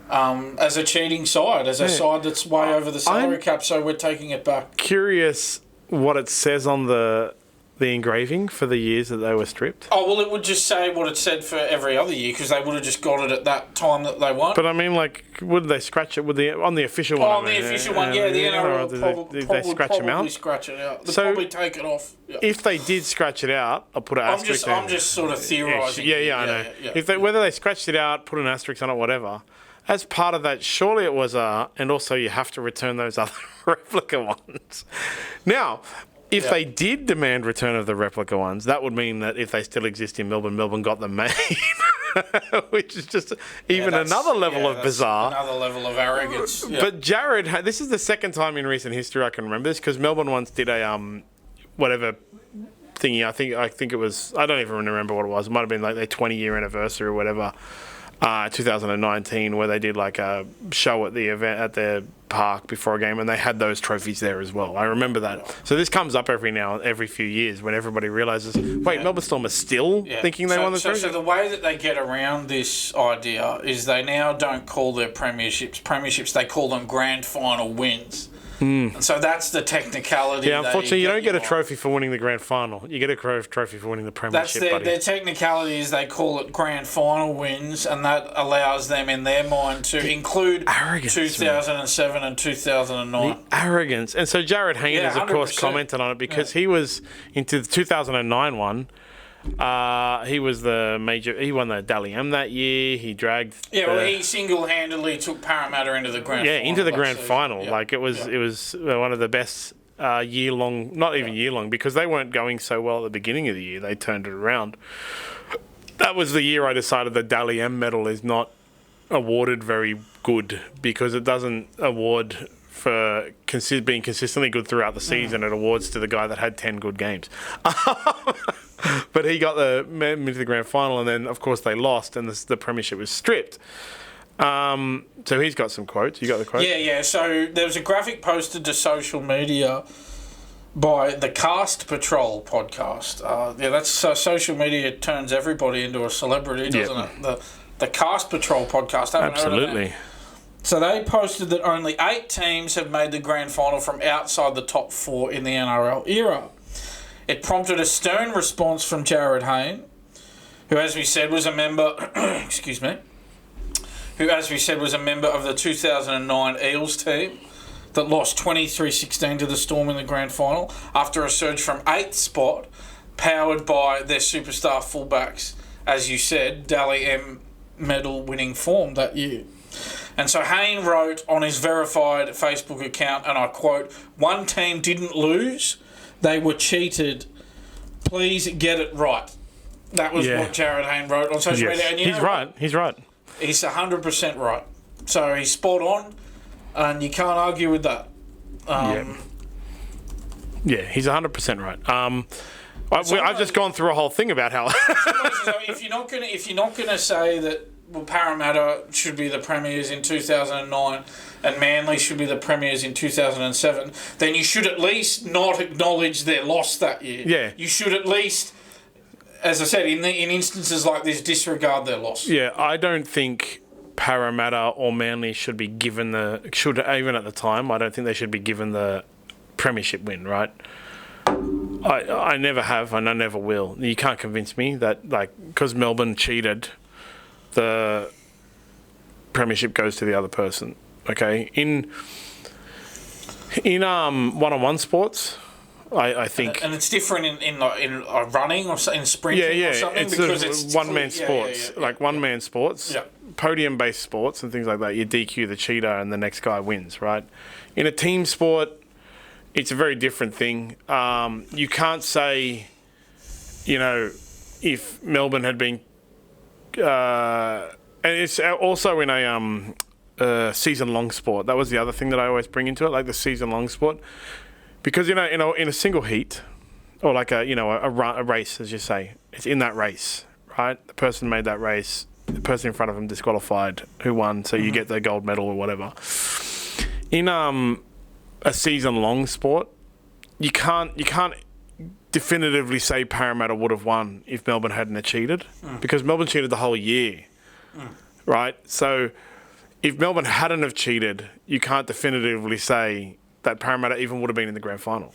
as a cheating side, as a side that's way over the salary cap, so we're taking it back. Curious what it says on the engraving for the years that they were stripped. Oh, well, it would just say what it said for every other year, because they would have just got it at that time that they won. But I mean, like, would they scratch it on the official one? On the official one, yeah. The NRL did they scratch them out? Scratch it out. They'd So, probably take it off. Yeah. If they did scratch it out, I'll put an asterisk I'm just sort of theorising. Yeah, I know. Yeah. Whether they scratched it out, put an asterisk on it, whatever, as part of that, surely it was and also you have to return those other replica ones. Now, if they did demand return of the replica ones, that would mean that if they still exist in Melbourne, Melbourne got them made, which is just even another level of bizarre. Another level of arrogance. Yeah. But Jarryd, this is the second time in recent history I can remember this, because Melbourne once did a whatever thingy. I think it was, I don't even remember what it was. It might have been like their 20-year anniversary or whatever. 2019, where they did like a show at the event at the park before a game, and they had those trophies there as well. I remember that. So this comes up every few years when everybody realizes, wait, Melbourne Storm are still thinking they won the trophy. So the way that they get around this idea is they now don't call their premierships. They call them grand final wins. And so that's the technicality. Yeah, unfortunately, you don't get a trophy for winning the grand final. You get a trophy for winning the premiership. That's their technicality is they call it grand final wins, and that allows them in their mind to include 2007 and 2009. The arrogance. And so Jarryd Hayne has, of course, commented on it because he was into the 2009 one. He was the major. He won the Dally M that year. He dragged. He single-handedly took Parramatta into the grand. Yeah, final into the grand season. final. Like it was one of the best year-long. Not even year-long, because they weren't going so well at the beginning of the year. They turned it around. That was the year I decided the Dally M medal is not awarded very good, because it doesn't award for being consistently good throughout the season. It awards to the guy that had 10 good games. But he got into the grand final, and then, of course, they lost, and the premiership was stripped. So he's got some quotes. You got the quote? Yeah. So there was a graphic posted to social media by the Cast Patrol podcast. That's social media turns everybody into a celebrity, doesn't it? The Cast Patrol podcast. Absolutely. Heard of that? So they posted that only 8 teams have made the grand final from outside the top 4 in the NRL era. It prompted a stern response from Jarryd Hayne, who, as we said, was a member. Excuse me. Who, as we said, was a member of the 2009 Eels team that lost 23-16 to the Storm in the grand final after a surge from 8th spot, powered by their superstar fullbacks, as you said, Dally M medal winning form that year. And so Hayne wrote on his verified Facebook account, and I quote, "One team didn't lose. They were cheated. Please get it right." That was what Jarryd Hayne wrote on social media. And He's right. He's 100% right. So he's spot on, and you can't argue with that. He's 100% right. I've just gone through a whole thing about how. So if you're not gonna say that Parramatta should be the premiers in 2009 and Manly should be the premiers in 2007, then you should at least not acknowledge their loss that year. Yeah. You should at least, as I said, in instances like this, disregard their loss. Yeah, I don't think Parramatta or Manly should be given even at the time, I don't think they should be given the premiership win, right? I never have and I never will. You can't convince me that, because Melbourne cheated, the premiership goes to the other person. Okay? In one-on-one sports, I think... And it's different in running or in sprinting or something? Because it's one-man sports. One-man sports. Yeah. Podium-based sports and things like that, you DQ the cheater and the next guy wins, right? In a team sport, it's a very different thing. You can't say, if Melbourne had been... and it's also in a season-long sport. That was the other thing that I always bring into it, like the season-long sport. Because, in a single heat, or like a race, as you say, it's in that race, right? The person made that race... The person in front of him disqualified who won, so you get the gold medal or whatever. In a season-long sport, you can't definitively say Parramatta would have won if Melbourne hadn't cheated, because Melbourne cheated the whole year, right? So if Melbourne hadn't have cheated, you can't definitively say that Parramatta even would have been in the grand final.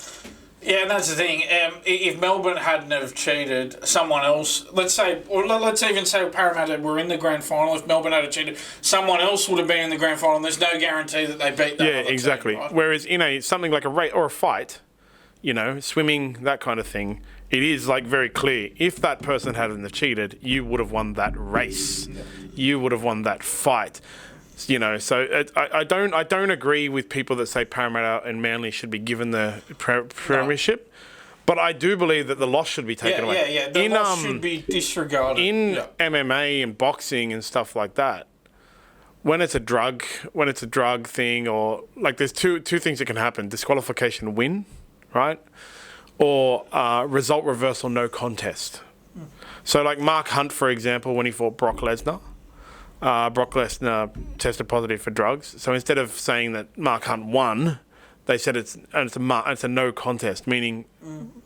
Yeah, and that's the thing. If Melbourne hadn't have cheated, someone else, let's even say Parramatta were in the grand final. If Melbourne had cheated, someone else would have been in the grand final. There's no guarantee that they beat that other exactly. team, right? Whereas in something like a race or a fight, swimming, that kind of thing, it is very clear. If that person hadn't have cheated, you would have won that race. Yeah. You would have won that fight. So I don't agree with people that say Parramatta and Manly should be given the premiership, but I do believe that the loss should be taken away. Yeah. The loss should be disregarded. In MMA and boxing and stuff like that, when it's a drug thing, or there's two things that can happen: disqualification, win, right, or result reversal, no contest. So Mark Hunt, for example, when he fought Brock Lesnar. Brock Lesnar tested positive for drugs. So instead of saying that Mark Hunt won, they said it's a no contest, meaning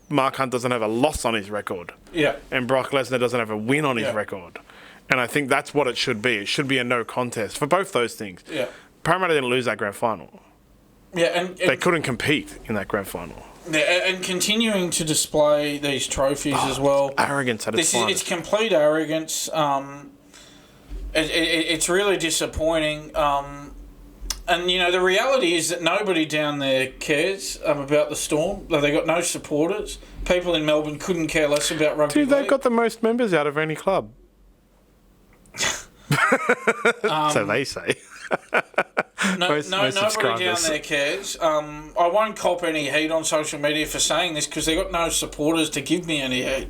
Mark Hunt doesn't have a loss on his record. Yeah. And Brock Lesnar doesn't have a win on his record. And I think that's what it should be. It should be a no contest for both those things. Yeah. Parramatta didn't lose that grand final. Yeah, and they couldn't compete in that grand final. Yeah, and continuing to display these trophies as well. Arrogance at its finest. It's complete arrogance. It's really disappointing. And, the reality is that nobody down there cares about the Storm. They got no supporters. People in Melbourne couldn't care less about rugby league. They've got the most members out of any club. So they say. Nobody down there cares. I won't cop any heat on social media for saying this because they got no supporters to give me any heat.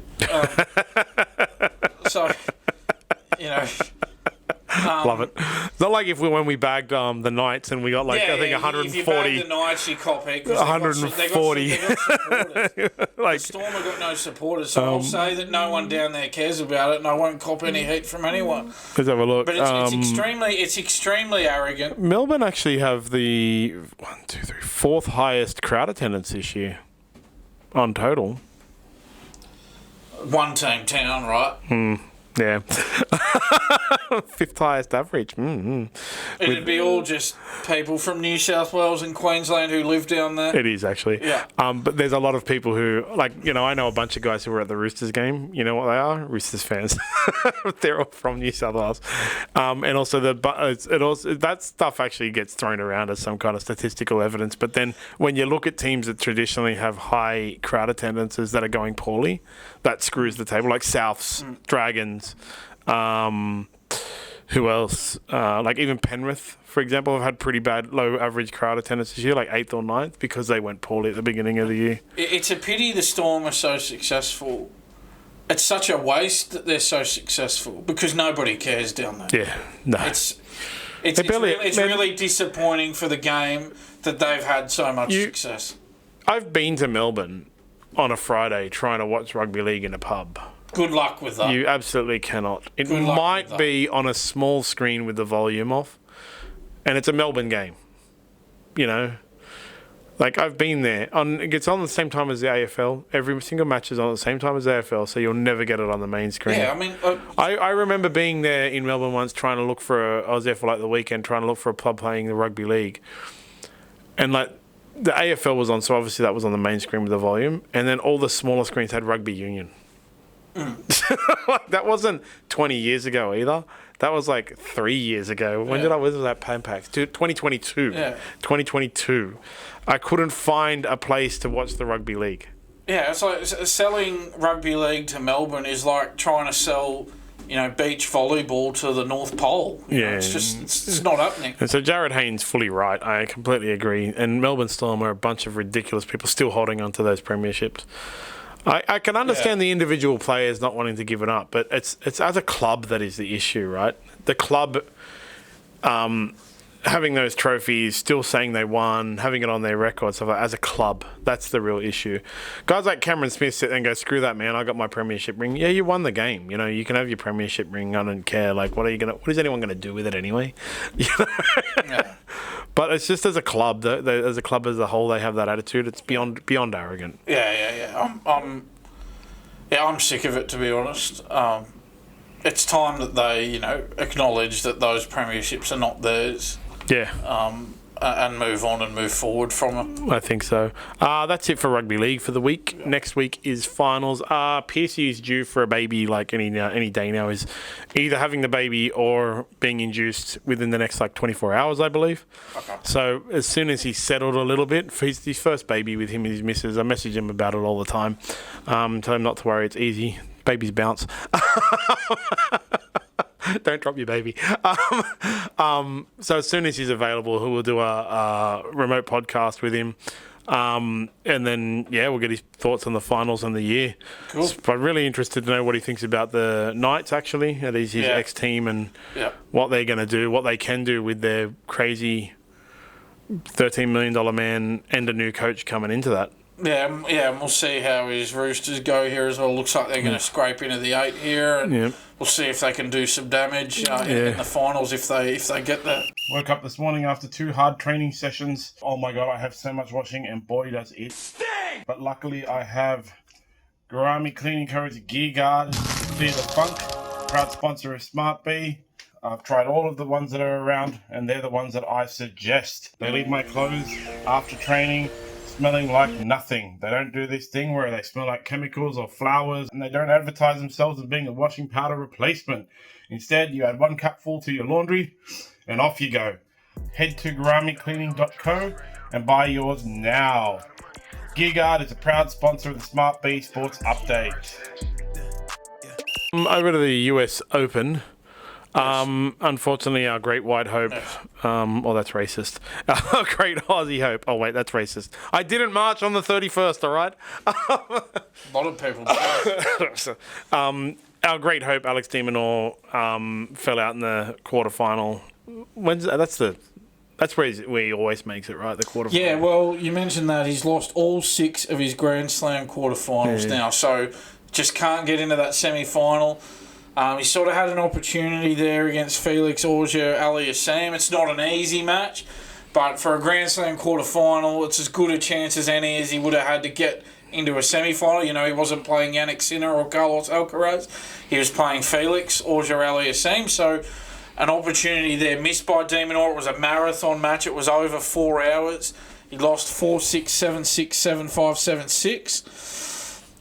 Love it. It's not like when we bagged the Knights and we got I think 140. If you bagged the Knights, you cop it. 140. They got supporters. The Storm have got no supporters, so I'll say that no one down there cares about it, and I won't cop any heat from anyone. Let's have a look. But it's extremely arrogant. Melbourne actually have the 4th highest crowd attendance this year on total. One team town, right? Yeah. 5th highest average. It'd be all just people from New South Wales and Queensland who live down there. It is, actually. Yeah. But there's a lot of people who, I know a bunch of guys who were at the Roosters game. You know what they are? Roosters fans. They're all from New South Wales. And also, that stuff actually gets thrown around as some kind of statistical evidence. But then when you look at teams that traditionally have high crowd attendances that are going poorly, that screws the table. Like Souths, Dragons, who else? Even Penrith, for example, have had pretty bad low average crowd attendance this year, 8th or 9th, because they went poorly at the beginning of the year. It's a pity the Storm are so successful. It's such a waste that they're so successful because nobody cares down there. Yeah, no. It's really disappointing for the game that they've had so much success. I've been to Melbourne on a Friday trying to watch rugby league in a pub, Good luck with that. You absolutely cannot. It Good luck might with that. be on a small screen with the volume off, and it's a Melbourne game. You know, like I've been there. It's on the same time as the AFL. Every single match is on at the same time as the AFL, so you'll never get it on the main screen. Yeah, I mean... I remember being there in Melbourne once trying to look for I was there for like the weekend trying to look for a club playing the rugby league. And like the AFL was on, so obviously that was on the main screen with the volume. And then all the smaller screens had rugby union. Like, that wasn't 20 years ago either. That was like 3 years ago. When was that Pampax? 2022. Yeah. 2022. I couldn't find a place to watch the rugby league. Yeah, it's like selling rugby league to Melbourne is like trying to sell, beach volleyball to the North Pole. You know, it's not happening. And so Jarryd Hayne's fully right. I completely agree. And Melbourne Storm are a bunch of ridiculous people still holding on to those premierships. I can understand the individual players not wanting to give it up, but it's as a club that is the issue, right? The club having those trophies, still saying they won, having it on their record, stuff like that, as a club, that's the real issue. Guys like Cameron Smith sit there and go, screw that, man, I got my premiership ring. Yeah, you won the game. You know, you can have your premiership ring, I don't care. Like, what is anyone going to do with it anyway? You know? Yeah. But it's just as a club, as a club as a whole, they have that attitude. It's beyond arrogant. Yeah. I'm sick of it, to be honest. It's time that they, acknowledge that those premierships are not theirs. Yeah. And move on and move forward from it. I think so. That's it for rugby league for the week. Yeah. Next week is finals. Piercy is due for a baby like any day now. Is either having the baby or being induced within the next 24 hours, I believe. Okay. So as soon as he's settled a little bit, for his first baby with him and his missus, I message him about it all the time. Tell him not to worry, it's easy. Babies bounce. Don't drop your baby. So as soon as he's available, we'll do a remote podcast with him. And then, we'll get his thoughts on the finals and the year. Cool. So I'm really interested to know what he thinks about the Knights, actually. His ex-team and what they're going to do, what they can do with their crazy $13 million man and a new coach coming into that. Yeah, and we'll see how his Roosters go here as well. Looks like they're going to scrape into the 8 here, and we'll see if they can do some damage in the finals if they get there. Woke up this morning after 2 hard training sessions. Oh my god, I have so much washing, and boy does it sting! But luckily I have Garame cleaning codes Gear Guard, Clear the Funk, proud sponsor of SmartB. I've tried all of the ones that are around, and they're the ones that I suggest. They leave my clothes after training smelling like nothing. They don't do this thing where they smell like chemicals or flowers, and they don't advertise themselves as being a washing powder replacement. Instead, you add 1 cupful to your laundry, and off you go. Head to garamecleaning.co and buy yours now. Gearguard is a proud sponsor of the SmartB Sports Update. Over to the US Open. Unfortunately, our great white hope, that's racist. Our great Aussie hope. Oh, wait, that's racist. I didn't march on the 31st, all right? A lot of people do. Our great hope, Alex de Minaur, fell out in the quarterfinal. That's where he always makes it, right? The quarterfinal. Yeah, well, you mentioned that he's lost all 6 of his Grand Slam quarterfinals now, so just can't get into that semi-final. He sort of had an opportunity there against Felix Auger-Aliassime. It's not an easy match, but for a Grand Slam quarterfinal, it's as good a chance as any as he would have had to get into a semi-final. You know, he wasn't playing Jannik Sinner or Carlos Alcaraz. He was playing Felix Auger-Aliassime, so an opportunity there missed by de Minaur. It was a marathon match. It was over 4 hours. He lost 4-6, 7-6, 7-5,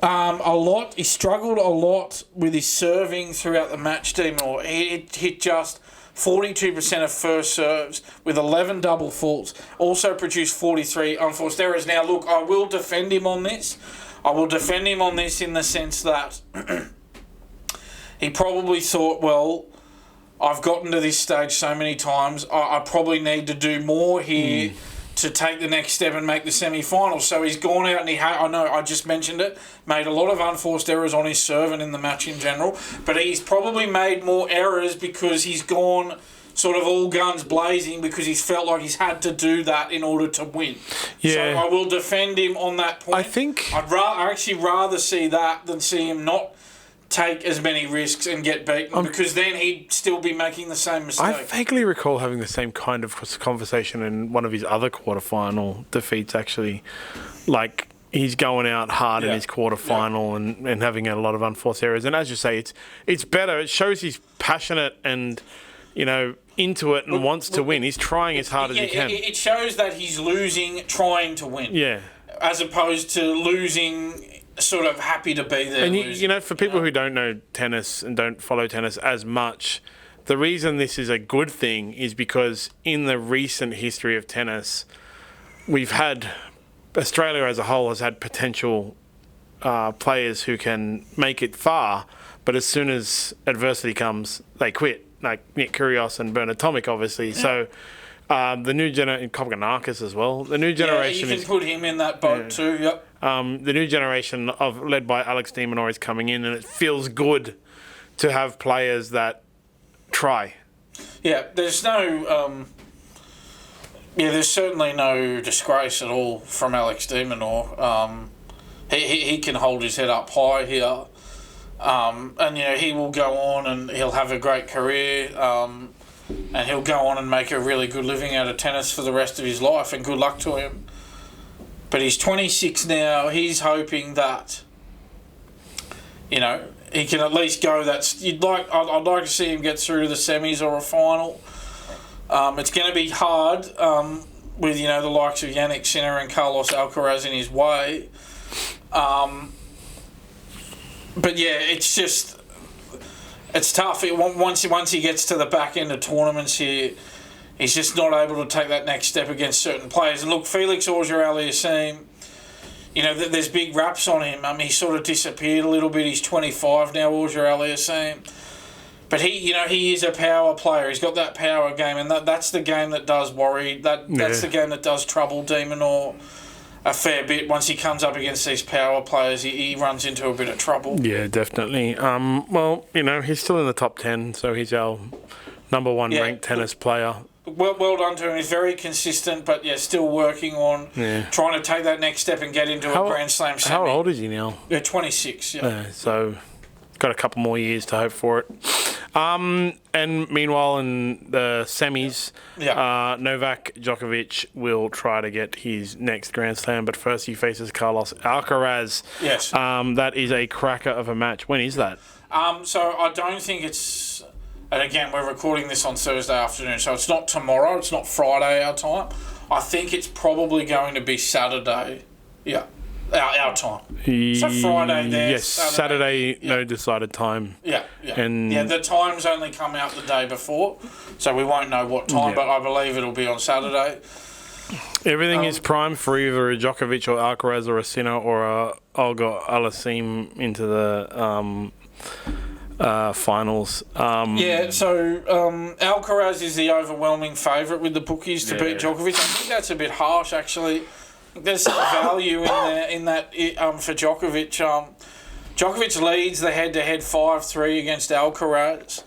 7-6. He struggled a lot with his serving throughout the match, de Minaur. He hit just 42% of first serves with 11 double faults. Also produced 43 unforced errors. Now, look, I will defend him on this. In the sense that he probably thought, well, I've gotten to this stage so many times, I probably need to do more here to take the next step and make the semi-finals. So he's gone out and I know I just mentioned it, made a lot of unforced errors on his serve and in the match in general, but he's probably made more errors because he's gone sort of all guns blazing because he's felt like he's had to do that in order to win. Yeah. So I will defend him on that point. I think I'd actually rather see that than see him not take as many risks and get beaten because then he'd still be making the same mistake. I vaguely recall having the same kind of conversation in one of his other quarterfinal defeats, actually. Like, he's going out hard in his quarterfinal and having a lot of unforced errors. And as you say, it's better. It shows he's passionate and, into it and wants to win. He's trying as hard as he can. It shows that he's losing, trying to win. Yeah. As opposed to losing, sort of happy to be there. And for people who don't know tennis and don't follow tennis as much, the reason this is a good thing is because in the recent history of tennis, Australia as a whole has had potential players who can make it far, but as soon as adversity comes, they quit. Like Nick Kyrgios and Bernard Tomic, obviously. Yeah. So the new generation, Kokonakis as well. The new generation you can put him in that boat too. Yep. The new generation led by Alex de Minaur is coming in, and it feels good to have players that try. Yeah, there's no. There's certainly no disgrace at all from Alex de Minaur. He can hold his head up high here. And he will go on and he'll have a great career, and he'll go on and make a really good living out of tennis for the rest of his life, and good luck to him. But he's 26 now. He's hoping that he can at least go. I'd like to see him get through to the semis or a final. It's going to be hard with the likes of Jannik Sinner and Carlos Alcaraz in his way. But yeah, it's tough. Once he gets to the back end of tournaments here, he's just not able to take that next step against certain players. And look, Felix Auger-Aliassime, there's big raps on him. I mean, he sort of disappeared a little bit. He's 25 now, Auger-Aliassime. But he is a power player. He's got that power game, and that's the game that does worry. That's the game that does trouble de Minaur a fair bit. Once he comes up against these power players, he runs into a bit of trouble. Yeah, definitely. He's still in the top 10, so he's our number one ranked tennis player. Well done to him. He's very consistent, but still working on trying to take that next step and get into a Grand Slam semi. How old is he now? 26. So got a couple more years to hope for it. And meanwhile, in the semis, Novak Djokovic will try to get his next Grand Slam, but first he faces Carlos Alcaraz. Yes. That is a cracker of a match. When is that? So I don't think it's... And again, we're recording this on Thursday afternoon, so it's not tomorrow, it's not Friday our time. I think it's probably going to be Saturday. Yeah. Our time. So Friday there. Yes, Saturday no decided time. Yeah. And the times only come out the day before, so we won't know what time, but I believe it'll be on Saturday. Everything is primed for either a Djokovic or Alcaraz or a Sinner or a Olga Aliassime into the finals. So Alcaraz is the overwhelming favourite with the bookies to beat Djokovic. I think that's a bit harsh, actually. There's some value in that for Djokovic. Djokovic leads the head-to-head 5-3 against Alcaraz.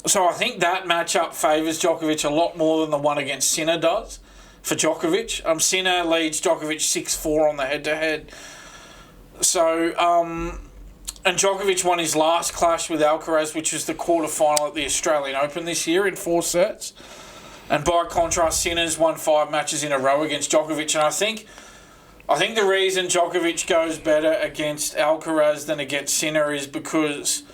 So I think that matchup favours Djokovic a lot more than the one against Sinner does for Djokovic. Sinner leads Djokovic 6-4 on the head-to-head. So, and Djokovic won his last clash with Alcaraz, which was the quarterfinal at the Australian Open this year in 4 sets. And by contrast, Sinner's won 5 matches in a row against Djokovic. And I think the reason Djokovic goes better against Alcaraz than against Sinner is because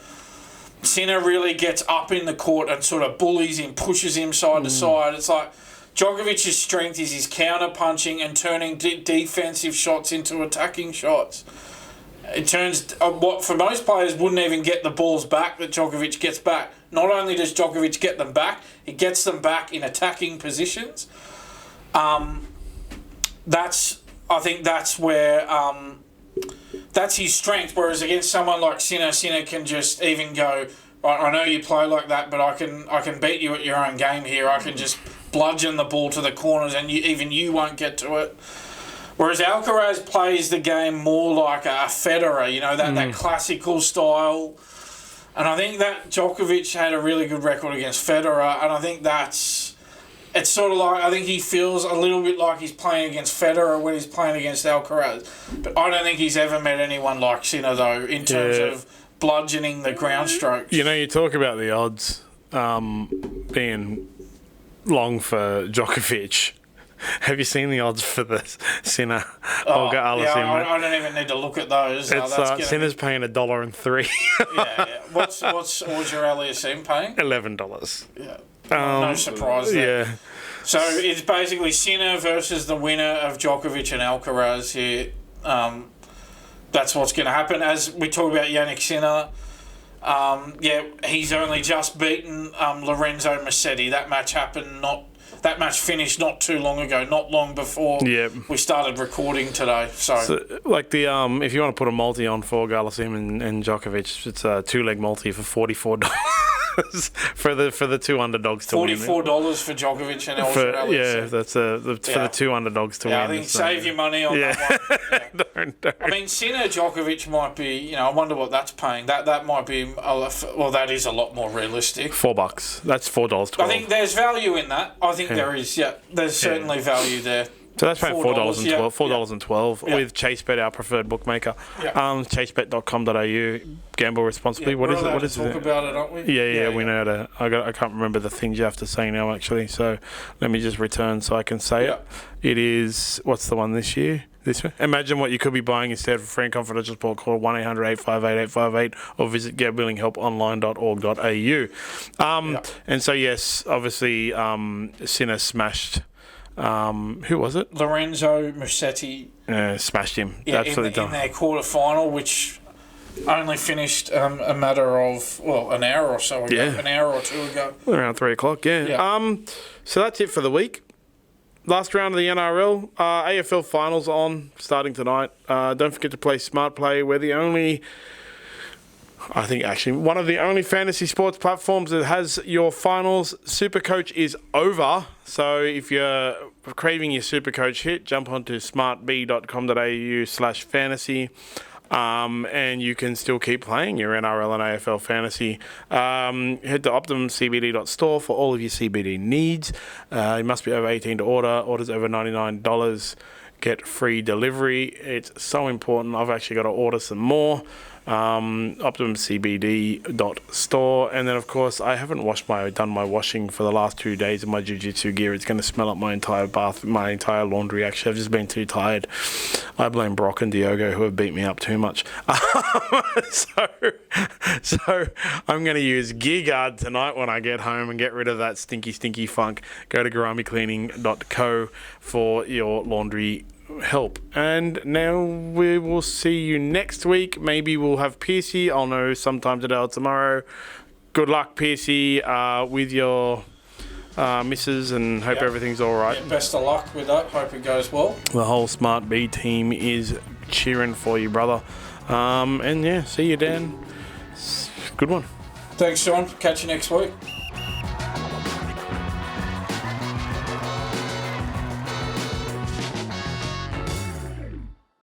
Sinner really gets up in the court and sort of bullies him, pushes him side to side. It's like Djokovic's strength is his counter-punching and turning defensive shots into attacking shots. It turns what for most players wouldn't even get the balls back that Djokovic gets back. Not only does Djokovic get them back, he gets them back in attacking positions. I think that's where that's his strength. Whereas against someone like Sinner can just even go, I know you play like that, but I can beat you at your own game here. I can just bludgeon the ball to the corners, and you won't get to it. Whereas Alcaraz plays the game more like a Federer, that classical style. And I think that Djokovic had a really good record against Federer, and I think that's it's sort of like, I think he feels a little bit like he's playing against Federer when he's playing against Alcaraz. But I don't think he's ever met anyone like Sinner, though, in terms of bludgeoning the ground strokes. You know, you talk about the odds being long for Djokovic. Have you seen the odds for the Sinner? I don't even need to look at those. Sinner's paying $1.03. yeah. What's your Aliasim paying? $11. Yeah. No surprise there. Yeah. So it's basically Sinner versus the winner of Djokovic and Alcaraz here. That's what's going to happen. As we talk about Jannik Sinner, he's only just beaten Lorenzo Musetti. That match finished not too long ago, not long before we started recording today. So like if you want to put a multi on for Aliasim and Djokovic, it's a 2-leg multi for $44 for the two underdogs to win. $44 for Djokovic and Alcaraz. Yeah, that's for the two underdogs to win. I think save your money on that one. Yeah. I mean, Sinner Djokovic might be. I wonder what that's paying. That might be. That is a lot more realistic. $4. That's $4.12. I think there's value in that. I think there is. Yeah, there's certainly value there. So that's paying $4.12. $4.12 with ChaseBet, our preferred bookmaker. Yeah. ChaseBet.com.au. Gamble responsibly. What is it? What is it? Talk about it, aren't we? Yeah. We know that. I can't remember the things you have to say now, actually. So let me just return so I can say it. It is. What's the one this year? This one. Imagine what you could be buying instead for free and confidential support. Call 1-800-858-858 or visit gamblinghelponline.org.au. And so yes, obviously, Sinner smashed. Who was it? Lorenzo Musetti. Smashed him. Yeah, absolutely done. In their quarterfinal, which only finished a matter of an hour or so ago, an hour or two ago, around 3:00. Yeah. So that's it for the week. Last round of the NRL, AFL finals on starting tonight. Don't forget to play Smart Play. We're the only. I think actually one of the only fantasy sports platforms that has your finals. Supercoach is over. So if you're craving your Supercoach hit, jump onto smartb.com.au/fantasy. And you can still keep playing your NRL and AFL fantasy. Head to OptimumCBD.store for all of your CBD needs. You must be over 18 to order. Orders over $99. Get free delivery. It's so important. I've actually got to order some more. OptimumCBD.store. And then, of course, I haven't done my washing for the last 2 days of my jiu-jitsu gear. It's going to smell up my entire bath, my entire laundry, actually. I've just been too tired. I blame Brock and Diogo, who have beat me up too much. So I'm going to use Gear Guard tonight when I get home and get rid of that stinky, stinky funk. Go to garamecleaning.co for your laundry help. And now we will see you next week. Maybe we'll have Piercy. I'll know sometime today or tomorrow. Good luck, Piercy, with your missus, and hope everything's all right. Best of luck with that. Hope it goes well. The whole Smart B team is cheering for you, brother. And see you, Dan. Good one. Thanks, Sean. Catch you next week.